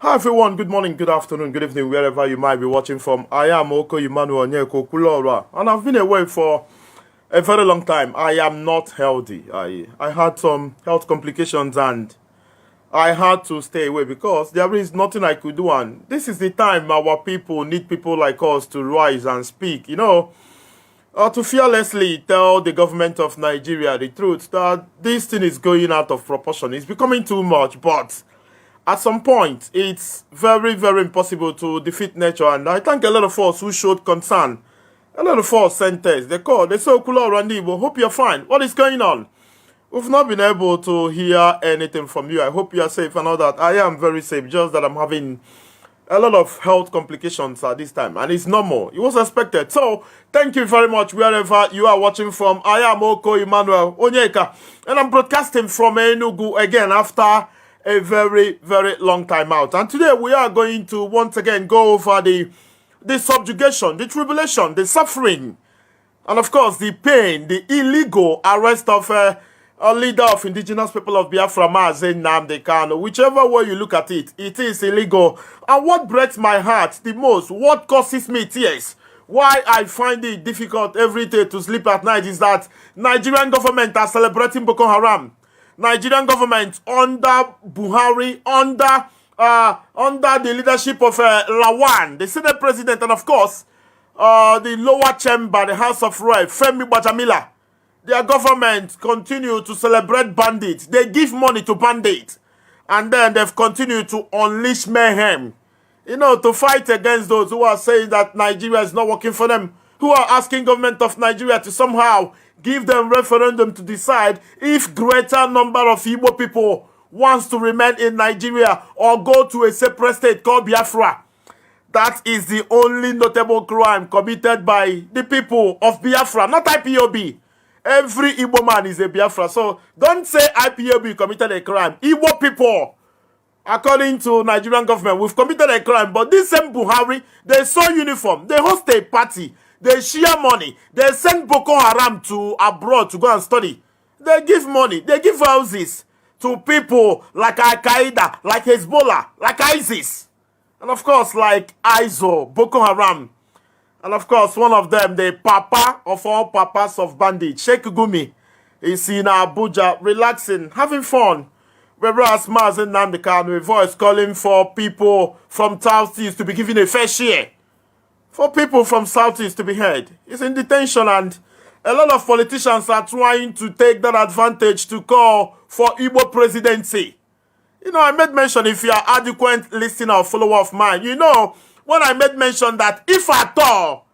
Hi everyone, good morning, good afternoon, good evening, wherever you might be watching from. I am Oko Emmanuel Onyeko Kulora, and I've been away for a very long time. I am not healthy. I had some health complications and I had to stay away because there is nothing I could do, and this is the time our people need people like us to rise and speak, to fearlessly tell the government of Nigeria the truth that this thing is going out of proportion. It's becoming too much, but at some point, it's very, very impossible to defeat nature. And I thank a lot of us who showed concern. A lot of us sent text. They called. They said, Kula Randy, but hope you're fine. What is going on? We've not been able to hear anything from you. I hope you are safe and all that. I am very safe, just that I'm having a lot of health complications at this time. And it's normal. It was expected. So, thank you very much wherever you are watching from. I am Oko Emmanuel Onyeka. And I'm broadcasting from Enugu again after a very, very long time out. And today we are going to once again go over the subjugation, the tribulation, the suffering, and of course the pain, the illegal arrest of a leader of indigenous people of Biafra, Mazi Nnamdi Kanu. Whichever way you look at it, it is illegal. And what breaks my heart the most, what causes me tears, why I find it difficult every day to sleep at night is that Nigerian government are celebrating Boko Haram. Nigerian government under Buhari, under the leadership of Lawan, the Senate President, and of course, the lower chamber, the House of Reps, Femi Bajamila. Their government continue to celebrate bandits. They give money to bandits. And then they've continued to unleash mayhem. To fight against those who are saying that Nigeria is not working for them, who are asking government of Nigeria to somehow give them referendum to decide if greater number of Igbo people wants to remain in Nigeria or go to a separate state called Biafra. That is the only notable crime committed by the people of Biafra, not IPOB. Every Igbo man is a Biafra. So don't say IPOB committed a crime. Igbo people, according to Nigerian government, we've committed a crime. But this same Buhari, they saw uniform. They host a party. They share money. They send Boko Haram to abroad to go and study. They give money. They give houses to people like Al-Qaeda, like Hezbollah, like ISIS. And of course, like ISO, Boko Haram. And of course, one of them, the papa of all papas of bandits, Sheikh Gumi, is in Abuja, relaxing, having fun. Whereas Mazi Nnamdi Kanu, a voice calling for people from Southeast to be given a fair share. For people from Southeast to be heard. He's in detention, and a lot of politicians are trying to take that advantage to call for Igbo presidency. I made mention, if you are adequate listener or follower of mine, when I made mention that if at all,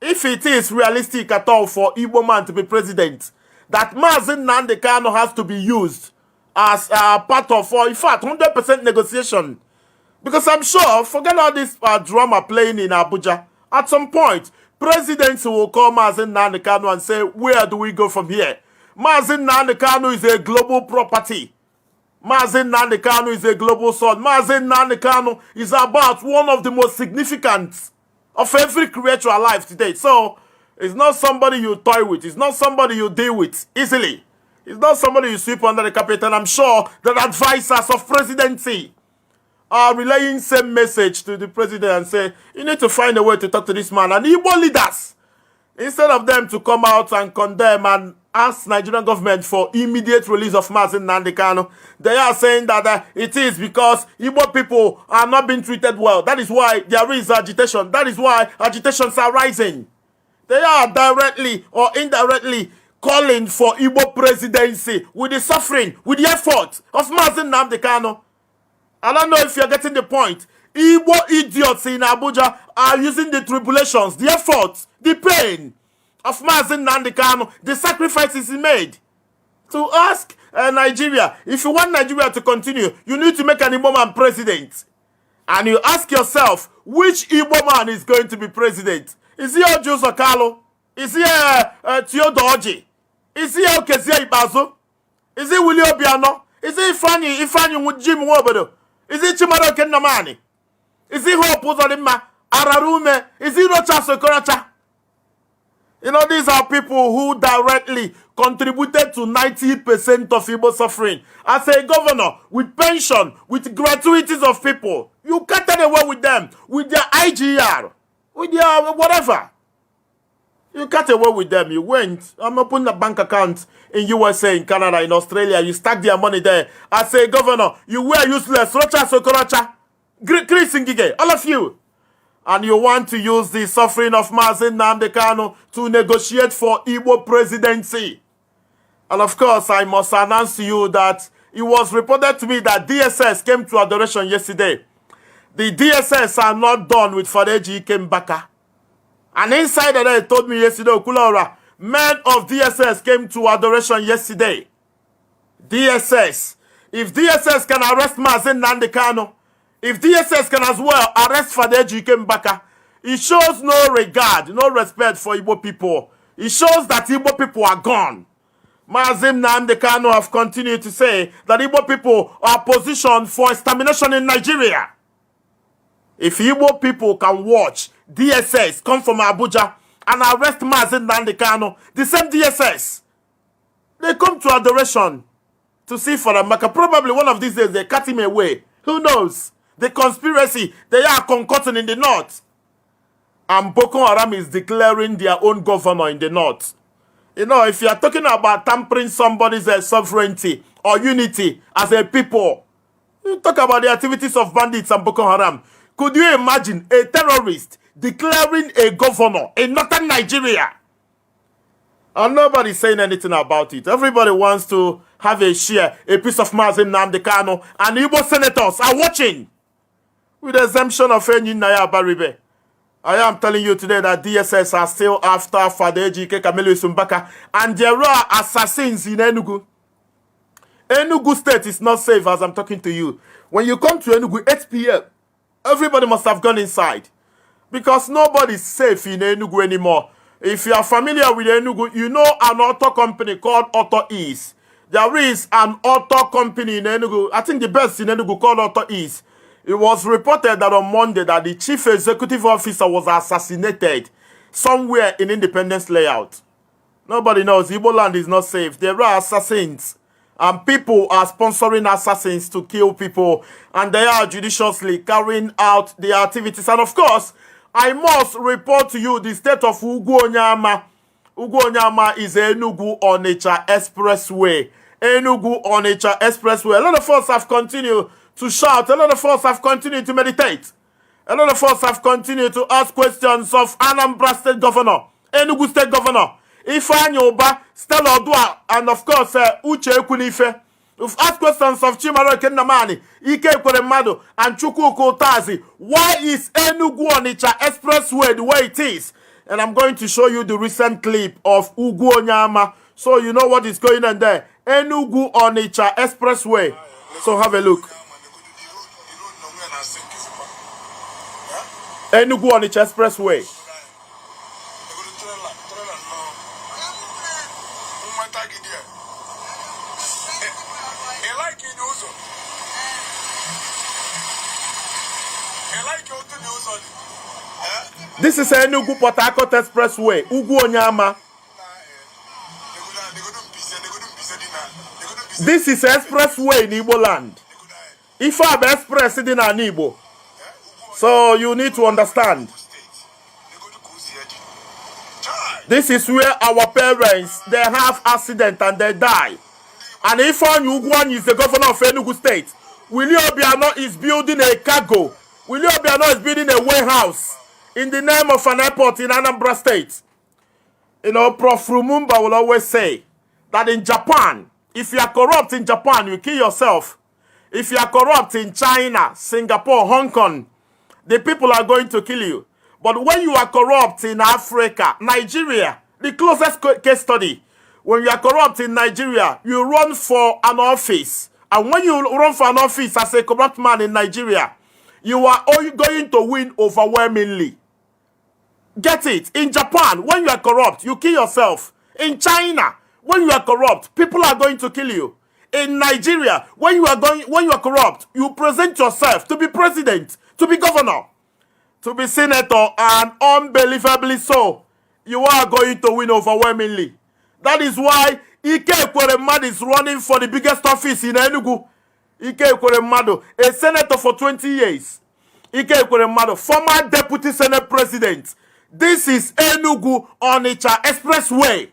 if it is realistic at all for Igbo man to be president, that Mazi Nnamdi Kanu has to be used as a part of, or in fact, 100% negotiation. Because I'm sure, forget all this drama playing in Abuja, at some point, presidents will call Mazi Nnamdi Kanu and say, where do we go from here? Mazi Nnamdi Kanu is a global property. Mazi Nnamdi Kanu is a global son. Mazi Nnamdi Kanu is about one of the most significant of every creature alive today. So, it's not somebody you toy with. It's not somebody you deal with easily. It's not somebody you sweep under the carpet. And I'm sure that advisors of presidency are relaying same message to the president and say, you need to find a way to talk to this man. And Igbo leaders, instead of them to come out and condemn and ask Nigerian government for immediate release of Mazi Nnamdi Kanu, they are saying that it is because Igbo people are not being treated well. That is why there is agitation. That is why agitations are rising. They are directly or indirectly calling for Igbo presidency with the suffering, with the effort of Mazi Nnamdi Kanu. I don't know if you're getting the point. Igbo idiots in Abuja are using the tribulations, the efforts, the pain of Mazi Nnamdi Kanu, the sacrifices he made to ask Nigeria, if you want Nigeria to continue, you need to make an Igbo man president. And you ask yourself, which Igbo man is going to be president? Is he Ojo Zokalo? Is he Theodore Oji? Is he Okezie Ibazo? Is he Willie Obiano? Is he Ifeanyi Jim Nwobodo? Is it Chimaro Kennamani? Is it Hope Uzodimma? Ararume? Is it Rocha Sokoracha? You know, these are people who directly contributed to 90% of Igbo suffering. As a governor, with pension, with gratuities of people, you carted away with them, with their IGR, with their whatever. You cut away with them. You went. I'm opening a bank account in USA, in Canada, in Australia. You stack their money there. As a governor, you were useless. Rocha Sokorocha. Chris Ngige. All of you. And you want to use the suffering of Mazi Nnamdi Kanu to negotiate for Igbo presidency. And of course, I must announce to you that it was reported to me that DSS came to adoration yesterday. The DSS are not done with Ejike Mbaka. And inside there, they told me yesterday, Okulaura, men of DSS came to adoration yesterday. DSS. If DSS can arrest Mazi Nnamdi Kanu, if DSS can as well arrest Ejike Mbaka, it shows no regard, no respect for Igbo people. It shows that Igbo people are gone. Mazi Nnamdi Kanu have continued to say that Igbo people are positioned for extermination in Nigeria. If Igbo people can watch DSS come from Abuja and arrest Mazi Nnamdi Kanu, the same DSS, they come to adoration to see for Mbaka. Probably one of these days they cut him away. Who knows? The conspiracy, they are concocting in the north. And Boko Haram is declaring their own governor in the north. You know, if you are talking about tampering somebody's sovereignty or unity as a people, you talk about the activities of bandits and Boko Haram. Could you imagine a terrorist declaring a governor in northern Nigeria? And nobody's saying anything about it. Everybody wants to have a share, a piece of Mazi Nnamdi Kanu, and Igbo senators are watching. With the exemption of Enyi Naya Baribe. I am telling you today that DSS are still after Ejike Mbaka, and there are assassins in Enugu. Enugu state is not safe as I'm talking to you. When you come to Enugu 8 p.m., everybody must have gone inside. Because nobody is safe in Enugu anymore. If you are familiar with Enugu, you know an auto company called Auto East. There is an auto company in Enugu, I think the best in Enugu, called Auto East. It was reported that on Monday that the chief executive officer was assassinated somewhere in Independence Layout. Nobody knows. Igbo land is not safe. There are assassins. And people are sponsoring assassins to kill people. And they are judiciously carrying out their activities. And of course, I must report to you the state of Ugwuonyama. Ugwuonyama is Enugu Onitsha Expressway. Enugu Onitsha Expressway. A lot of us have continued to shout. A lot of us have continued to meditate. A lot of us have continued to ask questions of Anambra State Governor, Enugu State Governor, Ifeanyi Uba, Stella Odua, and of course, Uche Ekwunife. We've asked questions of Chimaro Kendamani, Ike Ekweremadu, and Chukwuka Utazi. Why is Enugu Onitsha Expressway the way it is? And I'm going to show you the recent clip of Ugwuonyama, so you know what is going on there. Enugu Onitsha Expressway. So have a look. Enugu Onitsha Expressway. This is Enugu Port Harcourt Expressway, Ugwuonyama. This is expressway in Igbo land. Ipob Express in Igbo. So you need to understand. This is where our parents, they have accident and they die. And Ifeanyi Ugwuanyi is the governor of Enugu State. Willie Obiano is building a cargo. Willie Obiano is building a warehouse in the name of an airport in Anambra State. You know, Prof. Rumumba will always say that in Japan, if you are corrupt in Japan, you kill yourself. If you are corrupt in China, Singapore, Hong Kong, the people are going to kill you. But when you are corrupt in Africa, Nigeria, the closest case study, when you are corrupt in Nigeria, you run for an office. And when you run for an office as a corrupt man in Nigeria, you are going to win overwhelmingly. Get it? In Japan, when you are corrupt, you kill yourself. In China, when you are corrupt, people are going to kill you. In Nigeria, when you are corrupt, you present yourself to be president, to be governor, to be senator, and unbelievably so. you are going to win overwhelmingly. That is why Ike Ekweremadu is running for the biggest office in Enugu. Ike Ekweremadu, a senator for 20 years. Ike Ekweremadu, former deputy senate president. This is Enugu Onitsha Expressway.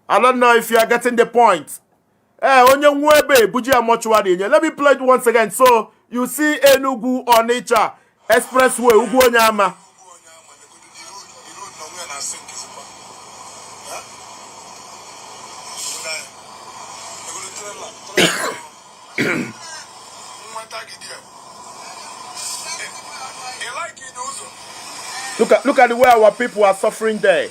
I don't know if you are getting the point. Let me play it once again so you see Enugu Onitsha Expressway. Ugwonyama. Look at the way our people are suffering there.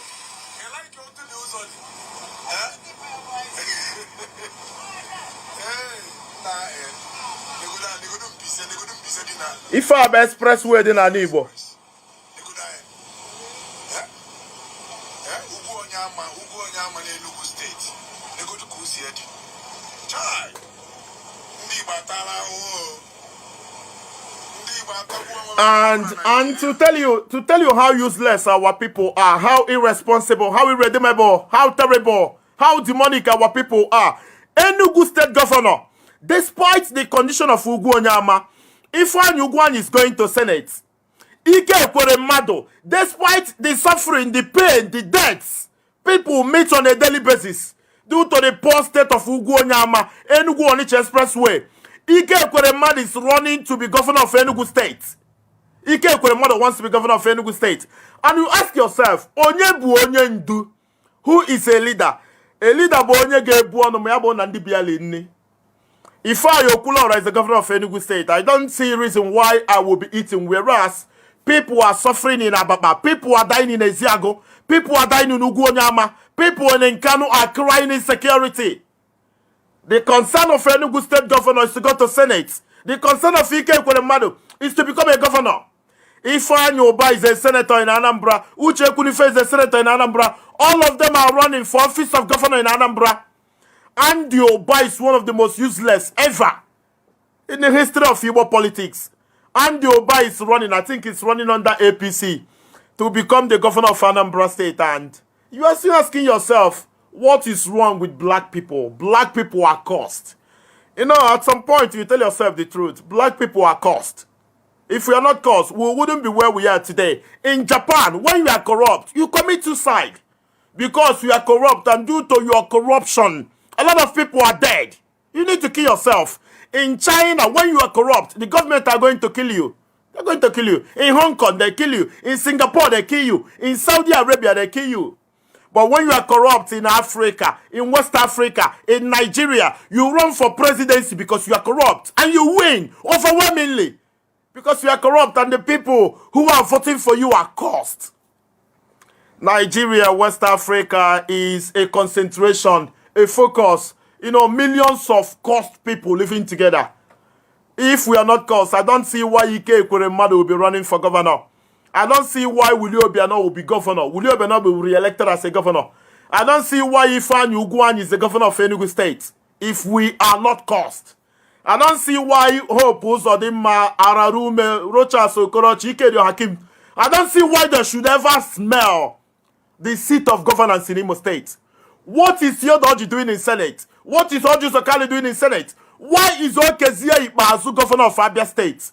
If I have expressway in an Igbo. And to tell you how useless our people are, how irresponsible, how irredeemable, how terrible, how demonic our people are. Enugu State Governor, despite the condition of Ugwonyama, Ifeanyi Ugwuanyi is going to Senate. Ike Ekweremadu, despite the suffering, the pain, the deaths, people meet on a daily basis due to the poor state of Ugwonyama, Enugu Onitsha Expressway. Ike Ekweremadu is running to be governor of Enugu State. Ike Ekweremadu wants to be governor of Enugu State. And you ask yourself, onye bu onye ndu? Who is a leader? A leader bu onye ga-ebu onu ma ya bu Nnamdi biali nni. If I Okulora is the governor of Enugu State, I don't see a reason why I will be eating. Whereas people are suffering in Ababa, people are dying in Eziago, people are dying in Ugwonyama, people in Kanu are crying insecurity. The concern of Enugu State governor is to go to Senate. The concern of Ike Ekweremadu is to become a governor. Ifeanyi Oba is a senator in Anambra. Uche Kunife is a senator in Anambra. All of them are running for office of governor in Anambra. And Oba is one of the most useless ever in the history of Igbo politics. And Oba is running, I think it's running under APC to become the governor of Anambra State. And you are still asking yourself, what is wrong with black people? Black people are cursed. You know, at some point you tell yourself the truth. Black people are cursed. If we are not cursed, we wouldn't be where we are today. In Japan, when you are corrupt, you commit suicide. Because you are corrupt, and due to your corruption, a lot of people are dead. You need to kill yourself. In China, when you are corrupt, the government are going to kill you. They're going to kill you. In Hong Kong, they kill you. In Singapore, they kill you. In Saudi Arabia, they kill you. But when you are corrupt in Africa, in West Africa, in Nigeria, you run for presidency because you are corrupt. And you win overwhelmingly. Because you are corrupt and the people who are voting for you are cursed. Nigeria, West Africa is a concentration, a focus. You know, millions of cursed people living together. If we are not cursed, I don't see why Ike Ekweremadu will be running for governor. I don't see why Willie Obiano will be governor. Willie Obiano will be re-elected as a governor. I don't see why Ifeanyi Ugwuanyi is the governor of Enugu State if we are not cursed. I don't see why Hope Uzodimma, Ararume, Rochas Okorochi, Ikedio Hakim. I don't see why they should ever smell the seat of governance in Imo State. What is Yodoji doing in Senate? What is Oju Sokali doing in Senate? Why is Okezia Ikpahazu governor of Abia State?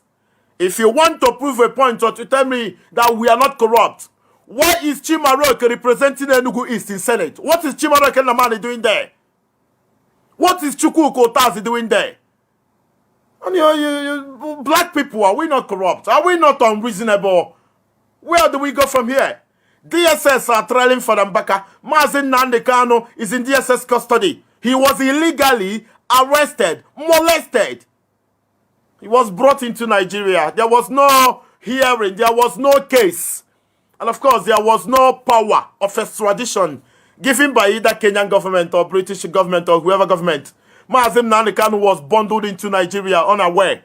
If you want to prove a point or to tell me that we are not corrupt, why is Chimaroke representing Enugu East in Senate? What is Chimaroke Nnamdi doing there? What is Chukwuka Otazi doing there? And black people, are we not corrupt? Are we not unreasonable? Where do we go from here? DSS are trailing for Mbaka. Mazi Kanu is in DSS custody. He was illegally arrested, molested. He was brought into Nigeria. There was no hearing. There was no case. And of course, there was no power of extradition given by either Kenyan government or British government or whoever government. Mazi Kanu was bundled into Nigeria unaware.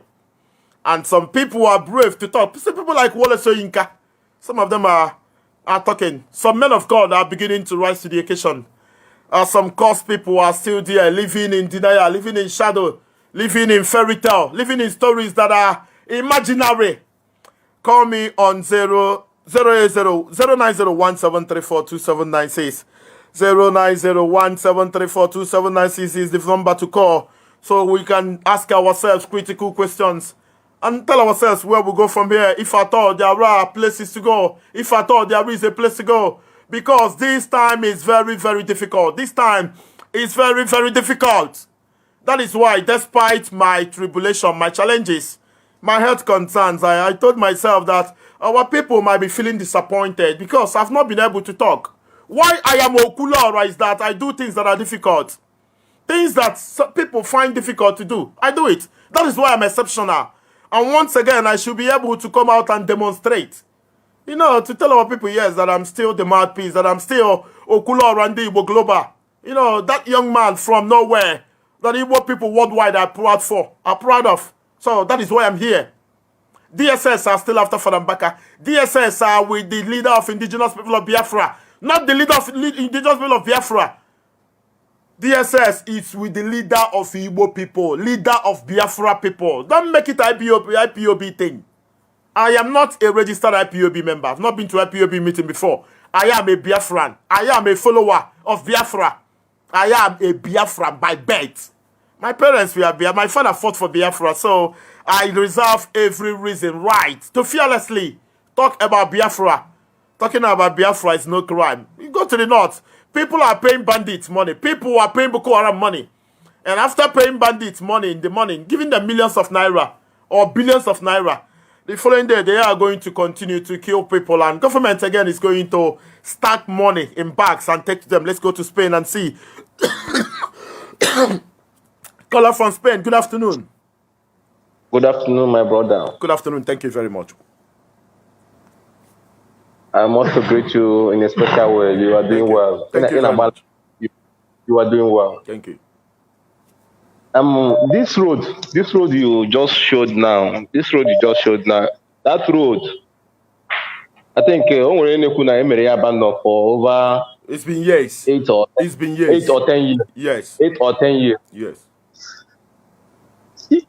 And some people are brave to talk. Some people like Wole Soyinka. Some of them are talking. Some men of God are beginning to rise to the occasion. Some cursed people are still there, living in denial, living in shadow, living in fairy tale, living in stories that are imaginary. Call me on 09017342796. 09017342796 is the number to call, so we can ask ourselves critical questions and tell ourselves where we go from here. If at all there are places to go, if at all there is a place to go, because this time is very, very difficult. This time is very, very difficult. That is why, despite my tribulation, my challenges, my health concerns, I told myself that our people might be feeling disappointed because I've not been able to talk. Why I am Okulora is that I do things that are difficult. Things that people find difficult to do. I do it. That is why I'm exceptional. And once again, I should be able to come out and demonstrate. You know, to tell our people, yes, that I'm still the mouthpiece, that I'm still Okulora and the Igbo Global. You know, that young man from nowhere that Igbo people worldwide are proud of. So that is why I'm here. DSS are still after Father Mbaka. DSS are with the leader of indigenous people of Biafra. Not the leader of indigenous people of Biafra. DSS is with the leader of Igbo people, leader of Biafra people. Don't make it IPOB thing. I am not a registered IPOB member. I've not been to IPOB meeting before. I am a Biafran. I am a follower of Biafra. I am a Biafran by birth. My parents were Biafra. My father fought for Biafra, so I reserve every reason, right, to fearlessly talk about Biafra. Talking about Biafra is no crime. You go to the north, people are paying bandits money. People are paying Boko Haram money. And after paying bandits money in the morning, giving them millions of naira or billions of naira, the following day they are going to continue to kill people. And government again is going to stack money in bags and take to them. Let's go to Spain and see. Caller from Spain, good afternoon. Good afternoon, my brother. Good afternoon, thank you very much. I want to greet you in a special way. You are doing well. Thank you very much. You are doing well. Thank you. This road you just showed now, that road, I think for over it's been years. 8 or 10 years. Yes. 8 or 10 years. Yes. The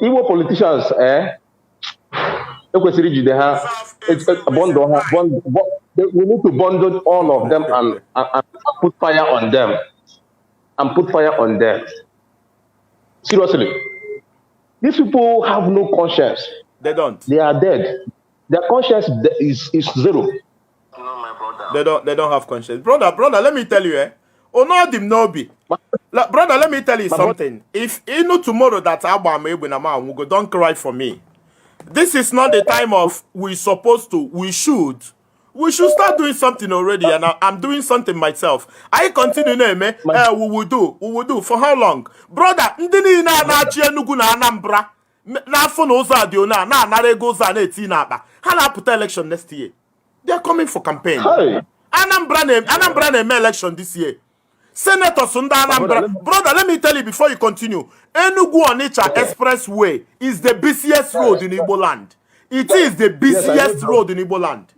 Igbo politicians, we need to bundle all of them and put fire on them. Seriously. These people have no conscience. They don't. They are dead. Their conscience is zero. No, my brother. They don't have conscience. Brother, let me tell you, brother, let me tell you something. If you know tomorrow that Abba don't cry for me. This is not the time of we should start doing something already, and I'm doing something myself. I continue, we will do. For how long? Brother, election next year. They are coming for campaign. Anambra election this year. Senator Sunda Anambra. Brother, let me tell you before you continue. Enugu Onitsha Expressway is the busiest road in Igbo land. It is the busiest road in Igbo land.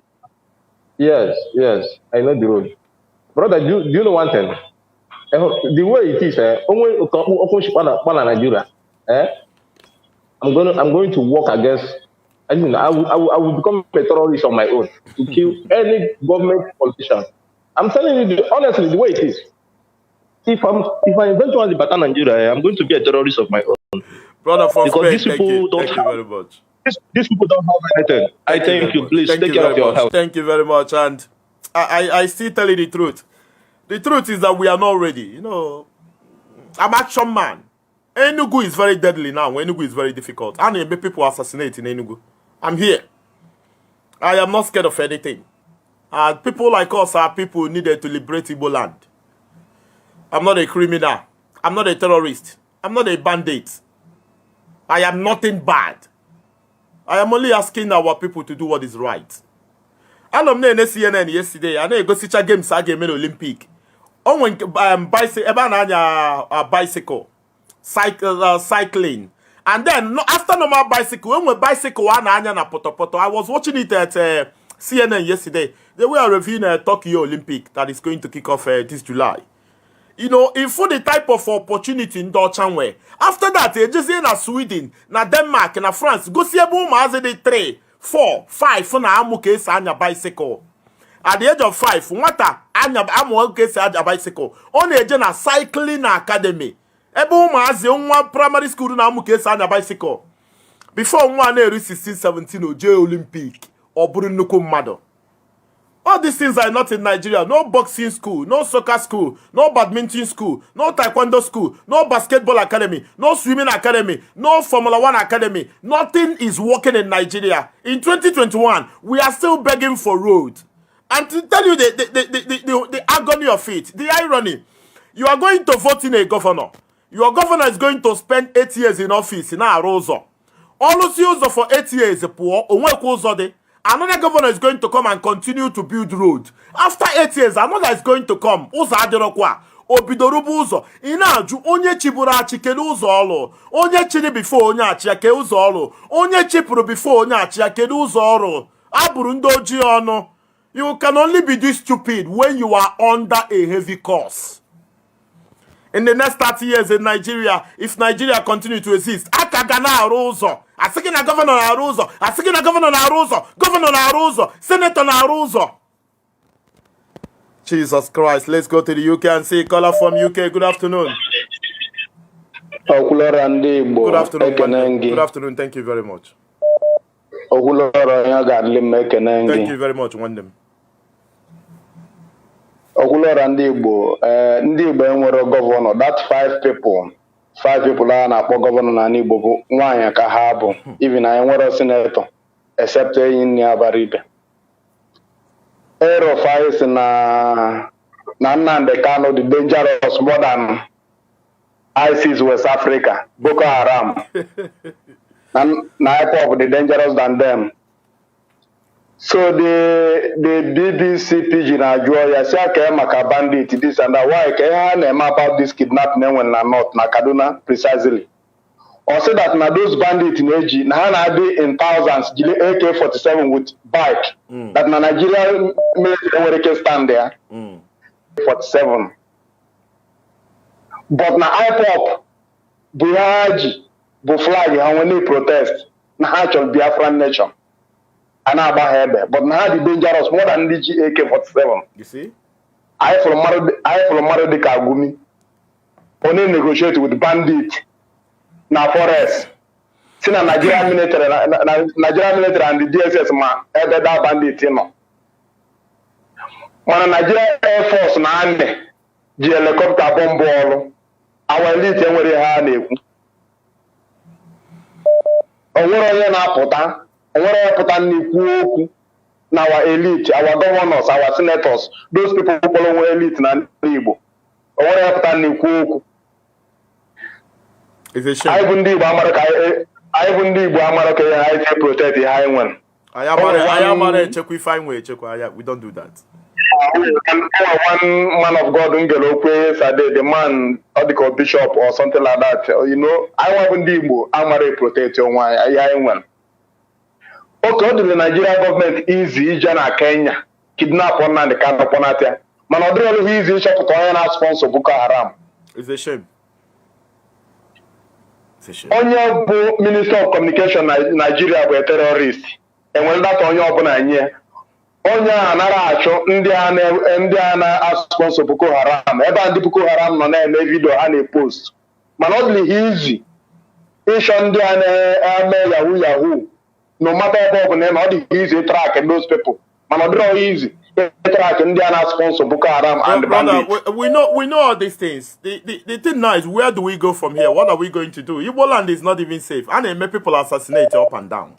Yes, I know the road. Brother, do you know one thing? The way it is, Nigeria, I'm going to work against. I will become a terrorist on my own to kill any government politician. I'm telling you honestly the way it is. If I eventually battle Nigeria, I'm going to be a terrorist of my own. Brother from because Spain, these people thank you very much. These people don't have anything. I thank you. Please take care of your health. Thank you very much. And I still tell you the truth. The truth is that we are not ready. You know, I'm action man. Enugu is very deadly now. Enugu is very difficult. And people assassinate in Enugu. I'm here. I am not scared of anything. And people like us are people who needed to liberate Igbo land. I'm not a criminal. I'm not a terrorist. I'm not a bandit. I am nothing bad. I am only asking our people to do what is right. I'm on CNN yesterday. I know you go see games again in Olympic. On when bicycle, cycling, and then after normal bicycle, when bicycle I was watching it at CNN yesterday. They were reviewing Tokyo Olympic that is going to kick off this July. You know, if for the type of opportunity in Deutschland, after that, just in Sweden, na Denmark, na France, go see a boom as they trade 4, 5 na amụ ka esi anya bicycle. At the age of 5, nwata amụ ka esi anya bicycle. Ọ na-eje na cycling academy. Ebe ụmụazị nwa primary school na amụ ka esi anya bicycle. Before nwa na-eru 16, 17 o jee Olympic. Ọ bụrụ nnukwu mmadụ. All these things are not in Nigeria. No boxing school, no soccer school, no badminton school, no taekwondo school, no basketball academy, no swimming academy, no Formula 1 academy. Nothing is working in Nigeria. In 2021, we are still begging for road. And to tell you the agony of it, the irony, you are going to vote in a governor. Your governor is going to spend 8 years in office in Arozo. Almost use for 8 years, poor, another governor is going to come and continue to build road. After 8 years, another is going to come. Uzo adirokwa. Obidorubu uzo. Inaju onye chiburu achi kedu uzo olu. Onye chiri before onye achi ya ke uzo olu. Onye chipuru before onye achi ya kedu uzo olu. Aburu ndo oji ono. You can only be this stupid when you are under a heavy course. In the next 30 years in Nigeria, if Nigeria continue to exist, akagana aruzo. Asikina governor na aruzo. Asikina governor na aruzo. Governor na aruzo. Senator na aruzo. Jesus Christ. Let's go to the UK and see caller from UK. Good afternoon. Good afternoon. Good afternoon. Thank you very much. Thank you very much, Wandem. Okulora ndị Igbo enwere governor. That 5 people a na-akpọ governor na Igbo bụ nwaanyị ka ha bụ. Even anyị nwere senator except enyi nne Abaribe. Erofai si na Nnamdi Kanu the dangerous more than ISIS West Africa, Boko Haram. na Ipob the dangerous than them. So the BBC pidgin ajụọ ya si aka maka bandit this and that. Why ka ha na-eme about this kidnapping when na north na Kaduna precisely. Or say that na those bandits na-eji na ha na-adị in thousands jiri AK-47 with bike. That na Nigeria military nwere ike stand there. 47. But na Ipob bụ ha ji bụ flag ha when they protest na ha chọrọ Biafran nation. And but now the dangerous more than the AK-47. You see? I follow Maro de Kagumi. Only negotiate with bandits. Na forest. See na Nigerian military and the DSS man that bandit, you know. When Nigerian Air Force na ande, the helicopter bomb ball, our elite and where they have it. Onye na-apụta our elite, our governors, our senators, those people who follow elite na Igbo. It's a shame. I wouldn't Igbo America I protect the high one. I am check we find way check we don't do that. One man of God the man or the bishop or something like that. You know, I wouldn't Igbo America protect your one. Okay, the Nigerian government easy na Kenya kidnap one and the kind of ponatia. Man, not easy shop to oil sponsor Boko Haram. It's a shame. It's a shame. Onye Minister of Communication Nigeria bụ terrorist. And when that onye ọbụla nye onye anara achọ ndị a na sponsor Boko Haram. Ebe ndị Boko Haram nọ na-eme video ha na-post. Man, not easy. Ịchọ ndị a na-eme yahoo. No matter what, not easy track those people. Man, not easy track and they are sponsor Boko Haram and the bandits. We know all these things. The thing now is, where do we go from here? What are we going to do? Igbo land is not even safe. And make people assassinate up and down.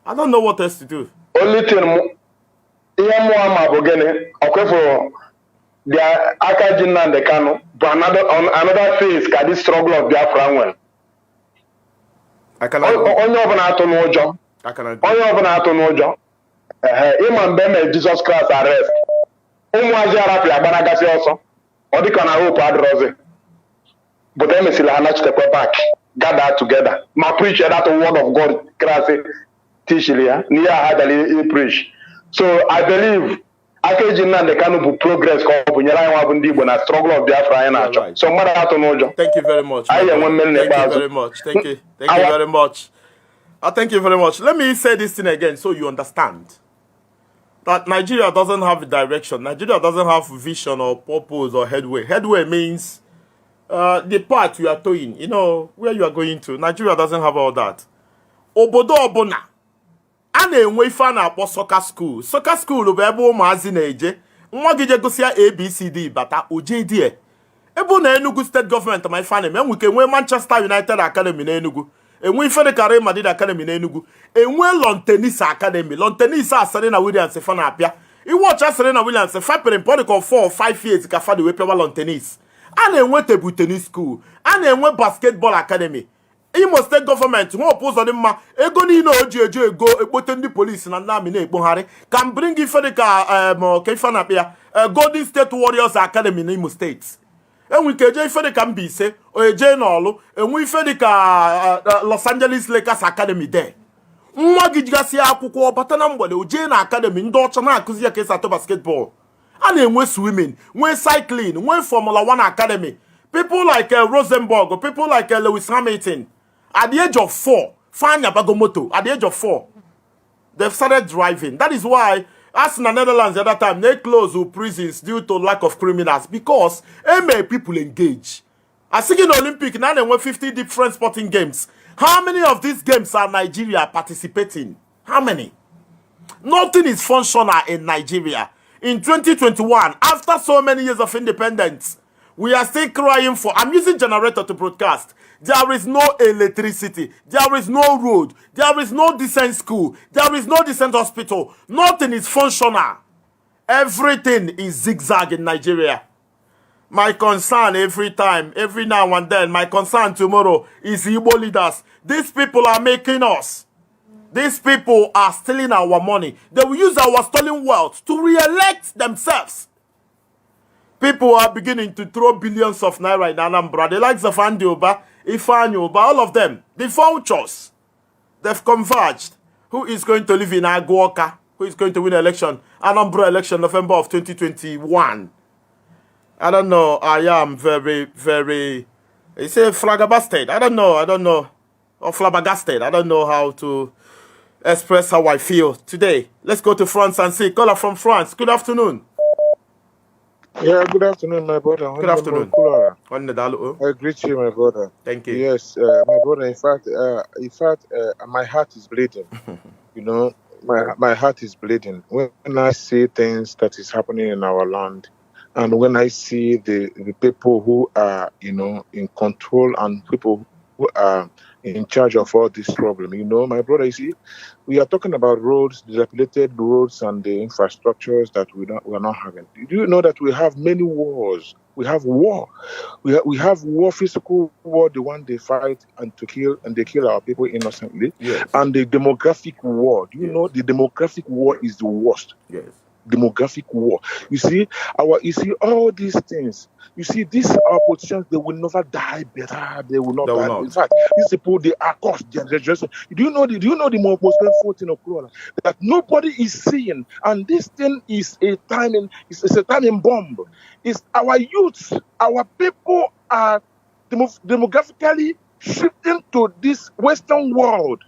I don't know what else to do. Only thing, for the Akajin and the Kanu, but another phase, this struggle of Biafran. I cannot. Onye ọbụla atụ n'ụjọ ịma mgbe mere Jesus Christ arrest ụmụazị arapụ agbanagasị ọsọ ọ dịka na hope adịrọzi but emesịrị ha nachitekwa back gather together ma preach that word of God Christ teachili ya n'ihe ha dali preach. So I believe Akeji Nnamdi Kanu bụ progress ka ọ bụ nyere anyị nwa bụ ndị Igbo na struggle of Biafra anyị na-achọ. So mmadụ atụ n'ụjọ. Thank you very much. Anyị enwe mmeri n'ikpeazụ. Thank you very much. Thank you very much. Let me say this thing again so you understand. That Nigeria doesn't have a direction. Nigeria doesn't have vision or purpose or headway. Headway means the path you are towing, you know, where you are going to. Nigeria doesn't have all that. Obodo obona. A na-enwe ife a na-akpọ soccer school. Soccer school bụ ebe ụmụazị na-eje. Nwa gị je gosi ya ABCD bata ojedie. Ebe na Enugu State Government ma ife a na-eme. Enwe ike enwe Manchester United Academy na Enugu. Enwe ife dị ka Real Madrid Academy na Enugu. Enwe Lawn Tennis Academy. Lawn Tennis a Serena Williams fa na-apịa. Iwọcha Serena Williams fapere mpọdịka 4 or 5 years ka fa dị wee pịawa Lawn Tennis. A na-enwe table tennis school. A na-enwe basketball academy. Imo State Government nwepe ụzọ dị mma ego niile o ji eje ego ekpote ndị polisi na Nnamdi na-ekpogharị ka m bring ife dị ka ka ife na-akpị ya Golden State Warriors Academy na Imo State. Enwe ike eje ife dị ka Mbaise oje n'ọlụ enwe ife dị ka Los Angeles Lakers Academy there. Nwa gị jigasị akwụkwọ bata na mgbede oje na academy ndị ọcha na-akụzi ya ka esi atụ basketball. A na-enwe swimming, nwee cycling, nwee Formula 1 Academy. People like Rosenborg, people like Lewis Hamilton. At the age of 4, Fanya Bagomoto, at the age of 4, they've started driving. That is why, as in the Netherlands at that time, they closed prisons due to lack of criminals because people engage. I think in the Olympic, now they were 50 different sporting games. How many of these games are Nigeria participating? How many? Nothing is functional in Nigeria. In 2021, after so many years of independence, we are still crying for, I'm using generator to broadcast. There is no electricity. There is no road. There is no decent school. There is no decent hospital. Nothing is functional. Everything is zigzag in Nigeria. My concern every time, every now and then, my concern tomorrow is Igbo leaders. These people are making us. These people are stealing our money. They will use our stolen wealth to re-elect themselves. People are beginning to throw billions of naira in Anambra. The likes of Andy Oba, Ifeanyi Oba, all of them. The vultures, they've converged. Who is going to live in Aguoka? Who is going to win election? Anambra election, November of 2021. I don't know. I am very, it's a flabbergasted. I don't know. Or flabbergasted. I don't know how to express how I feel today. Let's go to France and see. Caller from France. Good afternoon. Yeah, good afternoon, my brother. Good afternoon. I greet you, my brother. Thank you. Yes, my brother. In fact, my heart is bleeding. You know, my heart is bleeding when I see things that is happening in our land, and when I see the people who are, you know, in control and people who are in charge of all this problem. You know, my brother, you see, we are talking about roads, dilapidated roads, and the infrastructures that we are not having. Do you know that we have many wars? We have war. We have war, physical war, the one they fight and they kill our people innocently. Yes. And the demographic war. Do you know the demographic war is the worst? Yes. Demographic war. You see all these things. You see, these our politicians, they will never die better. They will not die. In fact, these people, they are cost generation. Do you know the most painful thing of Corona? That nobody is seeing, and this thing is a timing bomb. It's our youth, our people are demographically shifting to this Western world,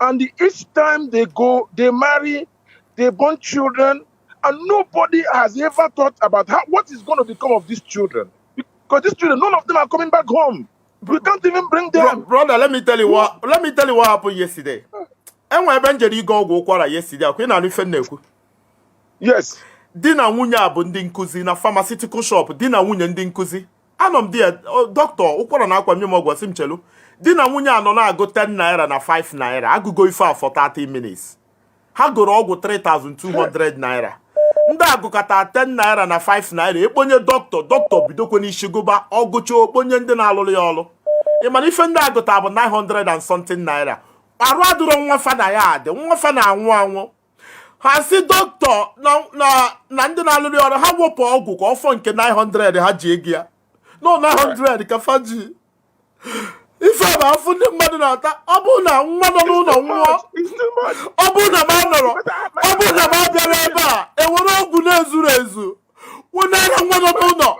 and each time they go, they marry, they born children. And nobody has ever thought about what is going to become of these children. Because these children, none of them are coming back home. We can't even bring them. Brother, let me tell you what happened yesterday. And when Benjeri go kwara yesterday, yes. Di na nwunye abụ ndị nkuzi na pharmaceutical shop. Di na nwunye ndị nkuzi. Anọ m there, doctor, ụkwara na akwa nye m ọgwụ sim chelu. Di na nwunye anọ na-agụ 10 naira na 5 naira. Agụgo ife a for 30 minutes. Ha gụrụ ọgwụ 3,200 naira. Ndị agụkata 10 naira na 5 naira ekponye doctor bidokwe n'isi gụba ọgụcha okponye ndị na-alụrụ ya ọlụ. Ị mana ife ndị agụta bụ 900 and something naira. Arụ adụrụ nwa fa na ya adị, nwa fa na anwụ. Ha si doctor na ndị na-alụrụ ya ọrụ ha wepụ ọgwụ ka ọfọ nke 900 ha ji ego ya. No 900 ka fa ji. Ife bụ afụ ndị mmadụ na-ata, ọ bụ na nwa nọ n'ụlọ nwụọ, ọ bụ na ma nọrọ, ọ bụ na ma bịara ebe a enwere ọgwụ na-ezuru ezu wụnara nwa nọ n'ụlọ.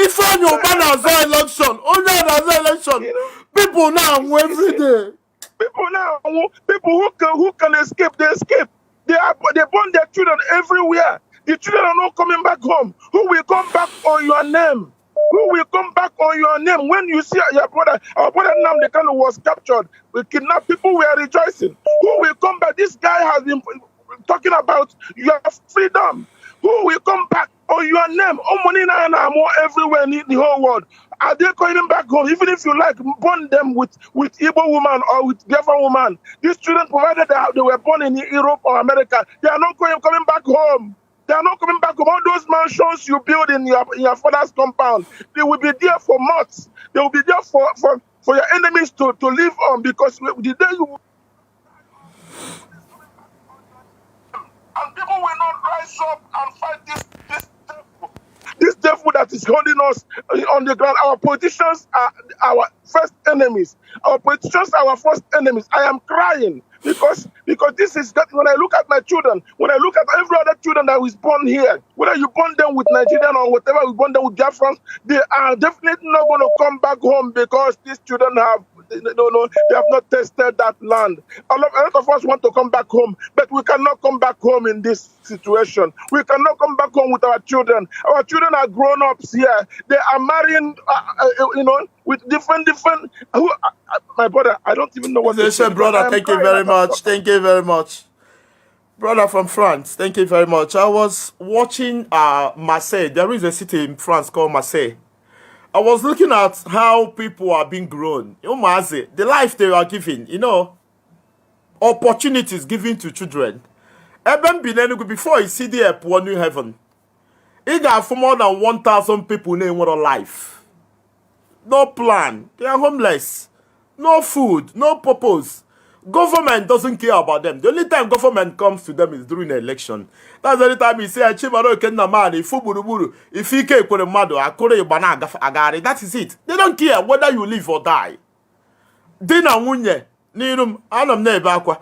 Ife onye ụba na-azọ election, onye na-azọ election, people na-anwụ everyday. People now, people who can escape, they escape. They burn their children everywhere. The children are not coming back home. Who will come back on your name? Who will come back on your name? When you see your brother, our brother Nnamdi Kanu was captured, we kidnapped, people were rejoicing. Who will come back? This guy has been talking about your freedom. Who will come back on your name? More everywhere in the whole world. Are they coming back home? Even if you like, born them with Igbo woman or with Biafran woman. These children, provided they were born in Europe or America, they are not coming back home. They are not coming back home. All those mansions you build in your father's compound, they will be there for months. They will be there for your enemies to live on, because the day you... And people will not rise up and fight this devil. This devil that is holding us on the ground. Our politicians are our first enemies. Our politicians are our first enemies. I am crying because this is that when I look at my children, when I look at every other children that was born here, whether you born them with Nigerian or whatever, we born them with Biafran, they are definitely not going to come back home, because these children they have not tested that land. A lot of us want to come back home, but we cannot come back home in this situation. We cannot come back home with our children. Our children are grown-ups here. They are marrying, with different. My brother, I don't even know what to say. Brother, thank you very much. Thank you very much. Brother from France, thank you very much. I was watching Marseille. There is a city in France called Marseille. I was looking at how people are being grown. Mazi, the life they are giving, opportunities given to children. Before you see the poor new heaven, it got for more than 1,000 people in one life. No plan. They are homeless. No food. No purpose. Government doesn't care about them. The only time government comes to them is during the election. That's the only time he say, that is it. They don't care whether you live or die. Dina wunye. Nirum, anam nebe akwa.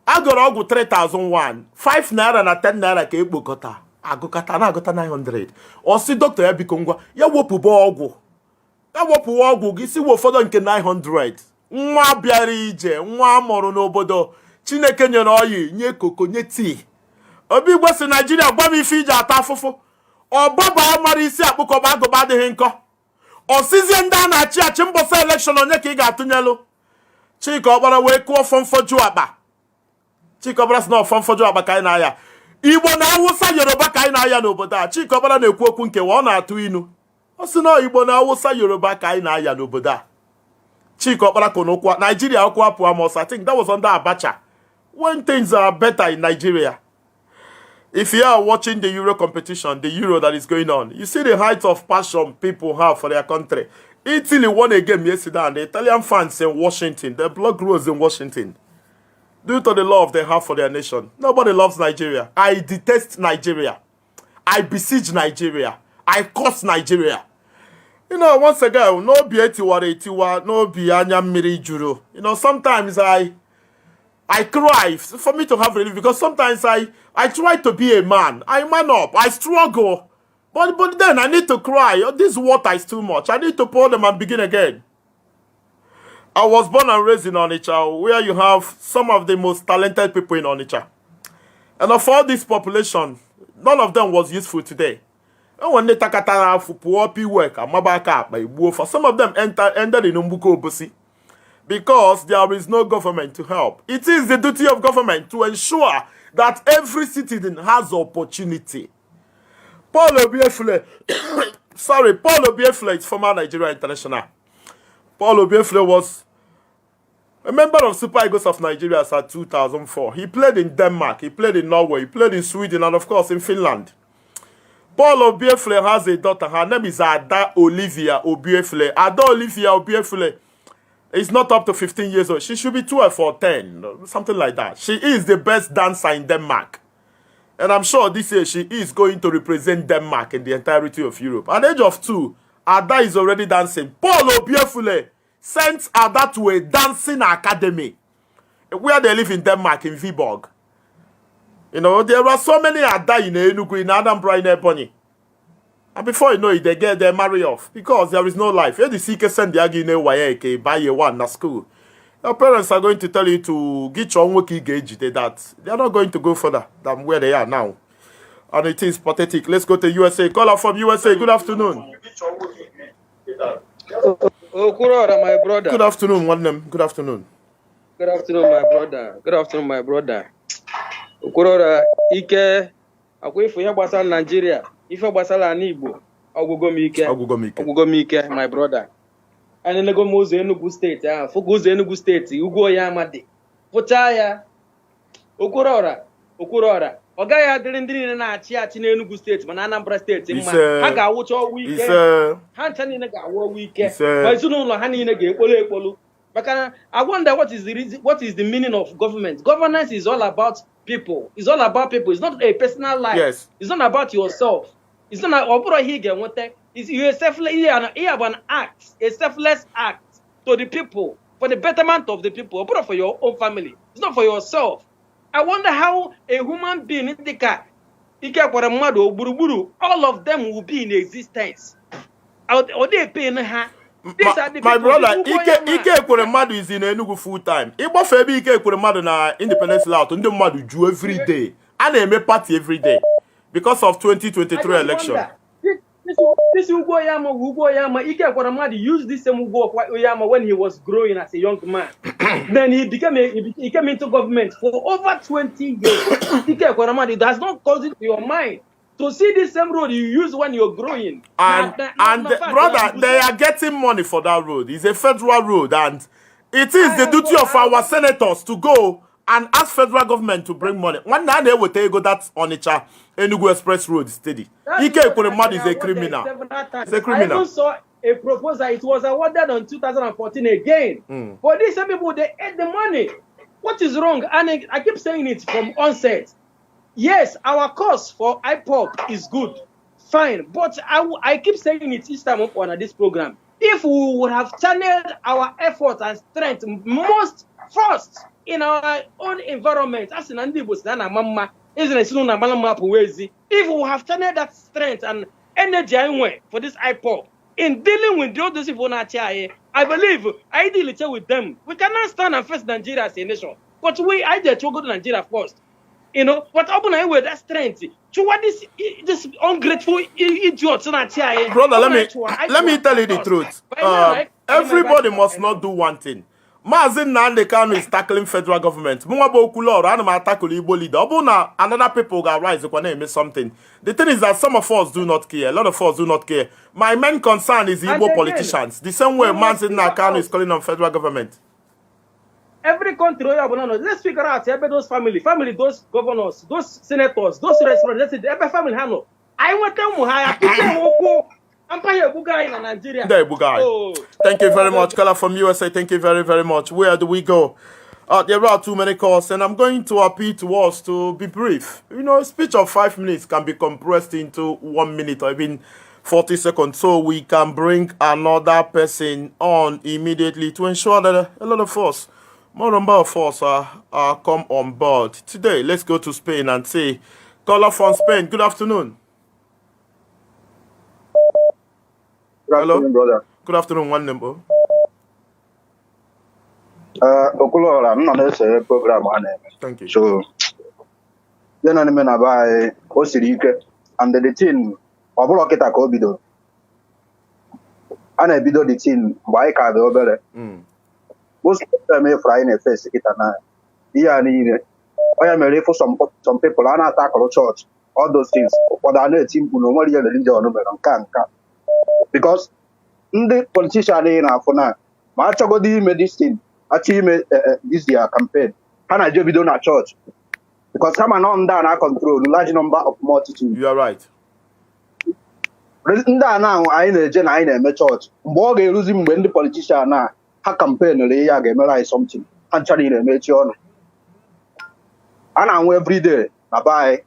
Agora ogu 3,001. 5 naira na 10 naira ke ekpokota. Agokata na agota 900. Osi doctor ya bikongwa. Ya wopu bo ogu. Ya wopu ogu. Gisi wo fodo nke 900. Nwa bịara ije, nwa mụrụ n'obodo, Chineke nyere oyi, nye koko, nye tii. Obi Igbo si Nigeria gwa m ife ije ata afụfụ. Ọbaba amara isi akpụkọba agụba adịghị nkọ. Osizie ndị a na-achị achị mbọsị elekshọn onye ka ị ga-atụnyelu. Chika Ọkpara wee kụọ fọmfọju akpa. Chika Ọkpara si na ọfọmfọju akpa ka anyị na-aya. Igbo na Awụsa Yoruba ka anyị na-aya n'obodo a. Chika Ọkpara na-ekwu okwu nkewa, ọ na-atụ inu. Ọ sị na Igbo na Awụsa Yoruba ka anyị na-aya n'obodo a. Chika Ọkpara konokwa Nigeria okwa puamos. I think that was under Abacha, when things are better in Nigeria. If you are watching the Euro competition, the Euro that is going on, you see the height of passion people have for their country. Italy won a game yesterday, and the Italian fans in Washington, the blood rose in Washington, due to the love they have for their nation. Nobody loves Nigeria. I detest Nigeria. I besiege Nigeria. I curse Nigeria. Once again, no be etiwa, no be anya mmiri juru. Sometimes I cry for me to have relief, because sometimes I try to be a man. I man up. I struggle. But then I need to cry. This water is too much. I need to pour them and begin again. I was born and raised in Onitsha, where you have some of the most talented people in Onitsha. And of all this population, none of them was useful today. And when they takatara for poor people work, for some of them ended in Umbuko Obosi, because there is no government to help. It is the duty of government to ensure that every citizen has opportunity. Paul Obiefle, Paul Obiefle is former Nigeria international. Paul Obiefle was a member of Super Eagles of Nigeria at 2004. He played in Denmark, he played in Norway, he played in Sweden, and of course in Finland. Paul Obiefle has a daughter. Her name is Ada Olivia Obiefle. Ada Olivia Obiefle is not up to 15 years old. She should be 12 or 10, something like that. She is the best dancer in Denmark. And I'm sure this year she is going to represent Denmark in the entirety of Europe. At the age of 2, Ada is already dancing. Paul Obiefle sent Ada to a dancing academy where they live in Denmark, in Viborg. There are so many Ada in Enugu, in Anambra, in Ebonyi. And before you know it, they marry off. Because there is no life. The CK send the Agine Waye, buy a one na school. Your parents are going to tell you to get your own work that they are not going to go further than where they are now. And it is pathetic. Let's go to USA. Caller from USA. Good afternoon. Oh, Kurora, my brother. Good afternoon, one name. Good afternoon. Good afternoon, my brother. Good afternoon, my brother. Kurora, Ike, Akwe for Yabasa Nigeria. If Basala Nibo, Ogugomike, my brother. And then go Mose Enugu State, Focus Enugu State, Ugo Yamadi. Potaya, Okurora. Ogaya didn't na Chia Enugu State, Mananambra State, Haga, which all weekend, Hantan in a weekend, but soon on Hani in a game, I wonder what is the reason, what is the meaning of government? Governance is all about people. It's all about people. It's not a personal life. Yes. It's not about yourself. It's not about you selfless. You have an act, a selfless act to the people, for the betterment of the people, or for your own family. It's not for yourself. I wonder how a human being in the car, all of them will be in existence. Or they pay her. My brother, Ike Kuremadu is in Enugu full time. Ibo Febi Ike Kuremadu na Independence Laut, and the Madu do every day. And they make party every day because of 2023 election. This Ugo Yama, Ike Kuremadu used this same Ugo Yama when he was growing as a young man. Then he came into government for over 20 years. Ike Kuremadu does not cause it to your mind. To see this same road you use when you're growing. Brother, they are getting money for that road. It's a federal road, and it is the duty of our senators to go and ask federal government to bring money. One day they will take that Onitsha Enugu Express Road steady. Ike Kuremadu is a criminal. It's a criminal. I even saw a proposal. It was awarded on 2014 again. But these people, they ate the money. What is wrong? And I keep saying it from onset. Yes, our cost for Ipob is good, fine, but I keep saying it each time on this program. If we would have channeled our efforts and strength most first in our own environment, as in Nnamdi Mama, if we have channeled that strength and energy for this Ipob in dealing with all those people, I believe ideally with them, we cannot stand and face Nigeria as a nation, but I dare to go to Nigeria first. You know, but open I with that strength. To what this ungrateful idiots not here. Brother, let me tell you the truth. Everybody must not do one thing. Mazi Kanu is tackling federal government. Another people will rise if something. The thing is that some of us do not care. A lot of us do not care. My main concern is the Igbo politicians. The same way Mazi Kanu is calling on federal government. Every country, let's figure out those family, those governors, those senators, those representatives, every family. I want them to hire Nigeria. Thank you very much, Kala from USA. Thank you very, very much. Where do we go? There are too many calls, and I'm going to appeal to us to be brief. You know, a speech of 5 minutes can be compressed into 1 minute or even 40 seconds, so we can bring another person on immediately to ensure that a lot of us, more number of us come on board. Today, let's go to Spain and say, caller from Spain, good afternoon. Good afternoon, brother. Good afternoon, one number. Okulora, I'm not a program. Thank you. So, then I'm going to buy Ejike and the team. I'm going to get a Kobido. And I bido the team, why can't the other? Most of them are flying a face. I am ready for some people and attack or church, all those things. But I know a team who normally are the leader because the politician in Afona, Machagodi made this thing, actually made this year campaign. And I just don't at church because some are not under control, large number of multitude. You are right. Now I know a church. More losing when the politician now. Campaign something actually in a major and I'm every day buy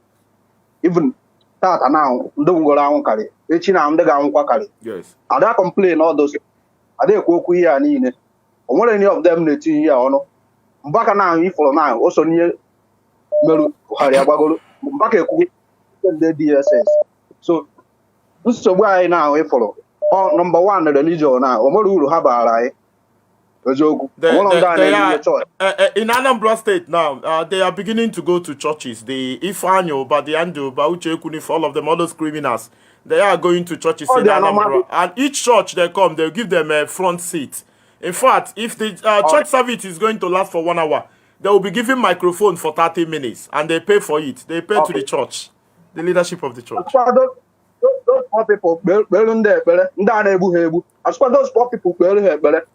even that now don't go around carry yes I don't complain all those I didn't cook here and in it or any of them the 2 year or no Mbaka now if for now also near Melu Hariabago Mbaka the DSS so this is why now we follow number one the religion now or more have a They are in Anambra State now. They are beginning to go to churches. The Ifanyo, Badiando, Bauche Kunif, all of them, all those criminals, they are going to churches in Anambra. And each church they come, they'll give them a front seat. In fact, if the church service is going to last for 1 hour, they will be giving microphone for 30 minutes, and they pay for it. They pay to the church, the leadership of the church. Those poor people, those poor people,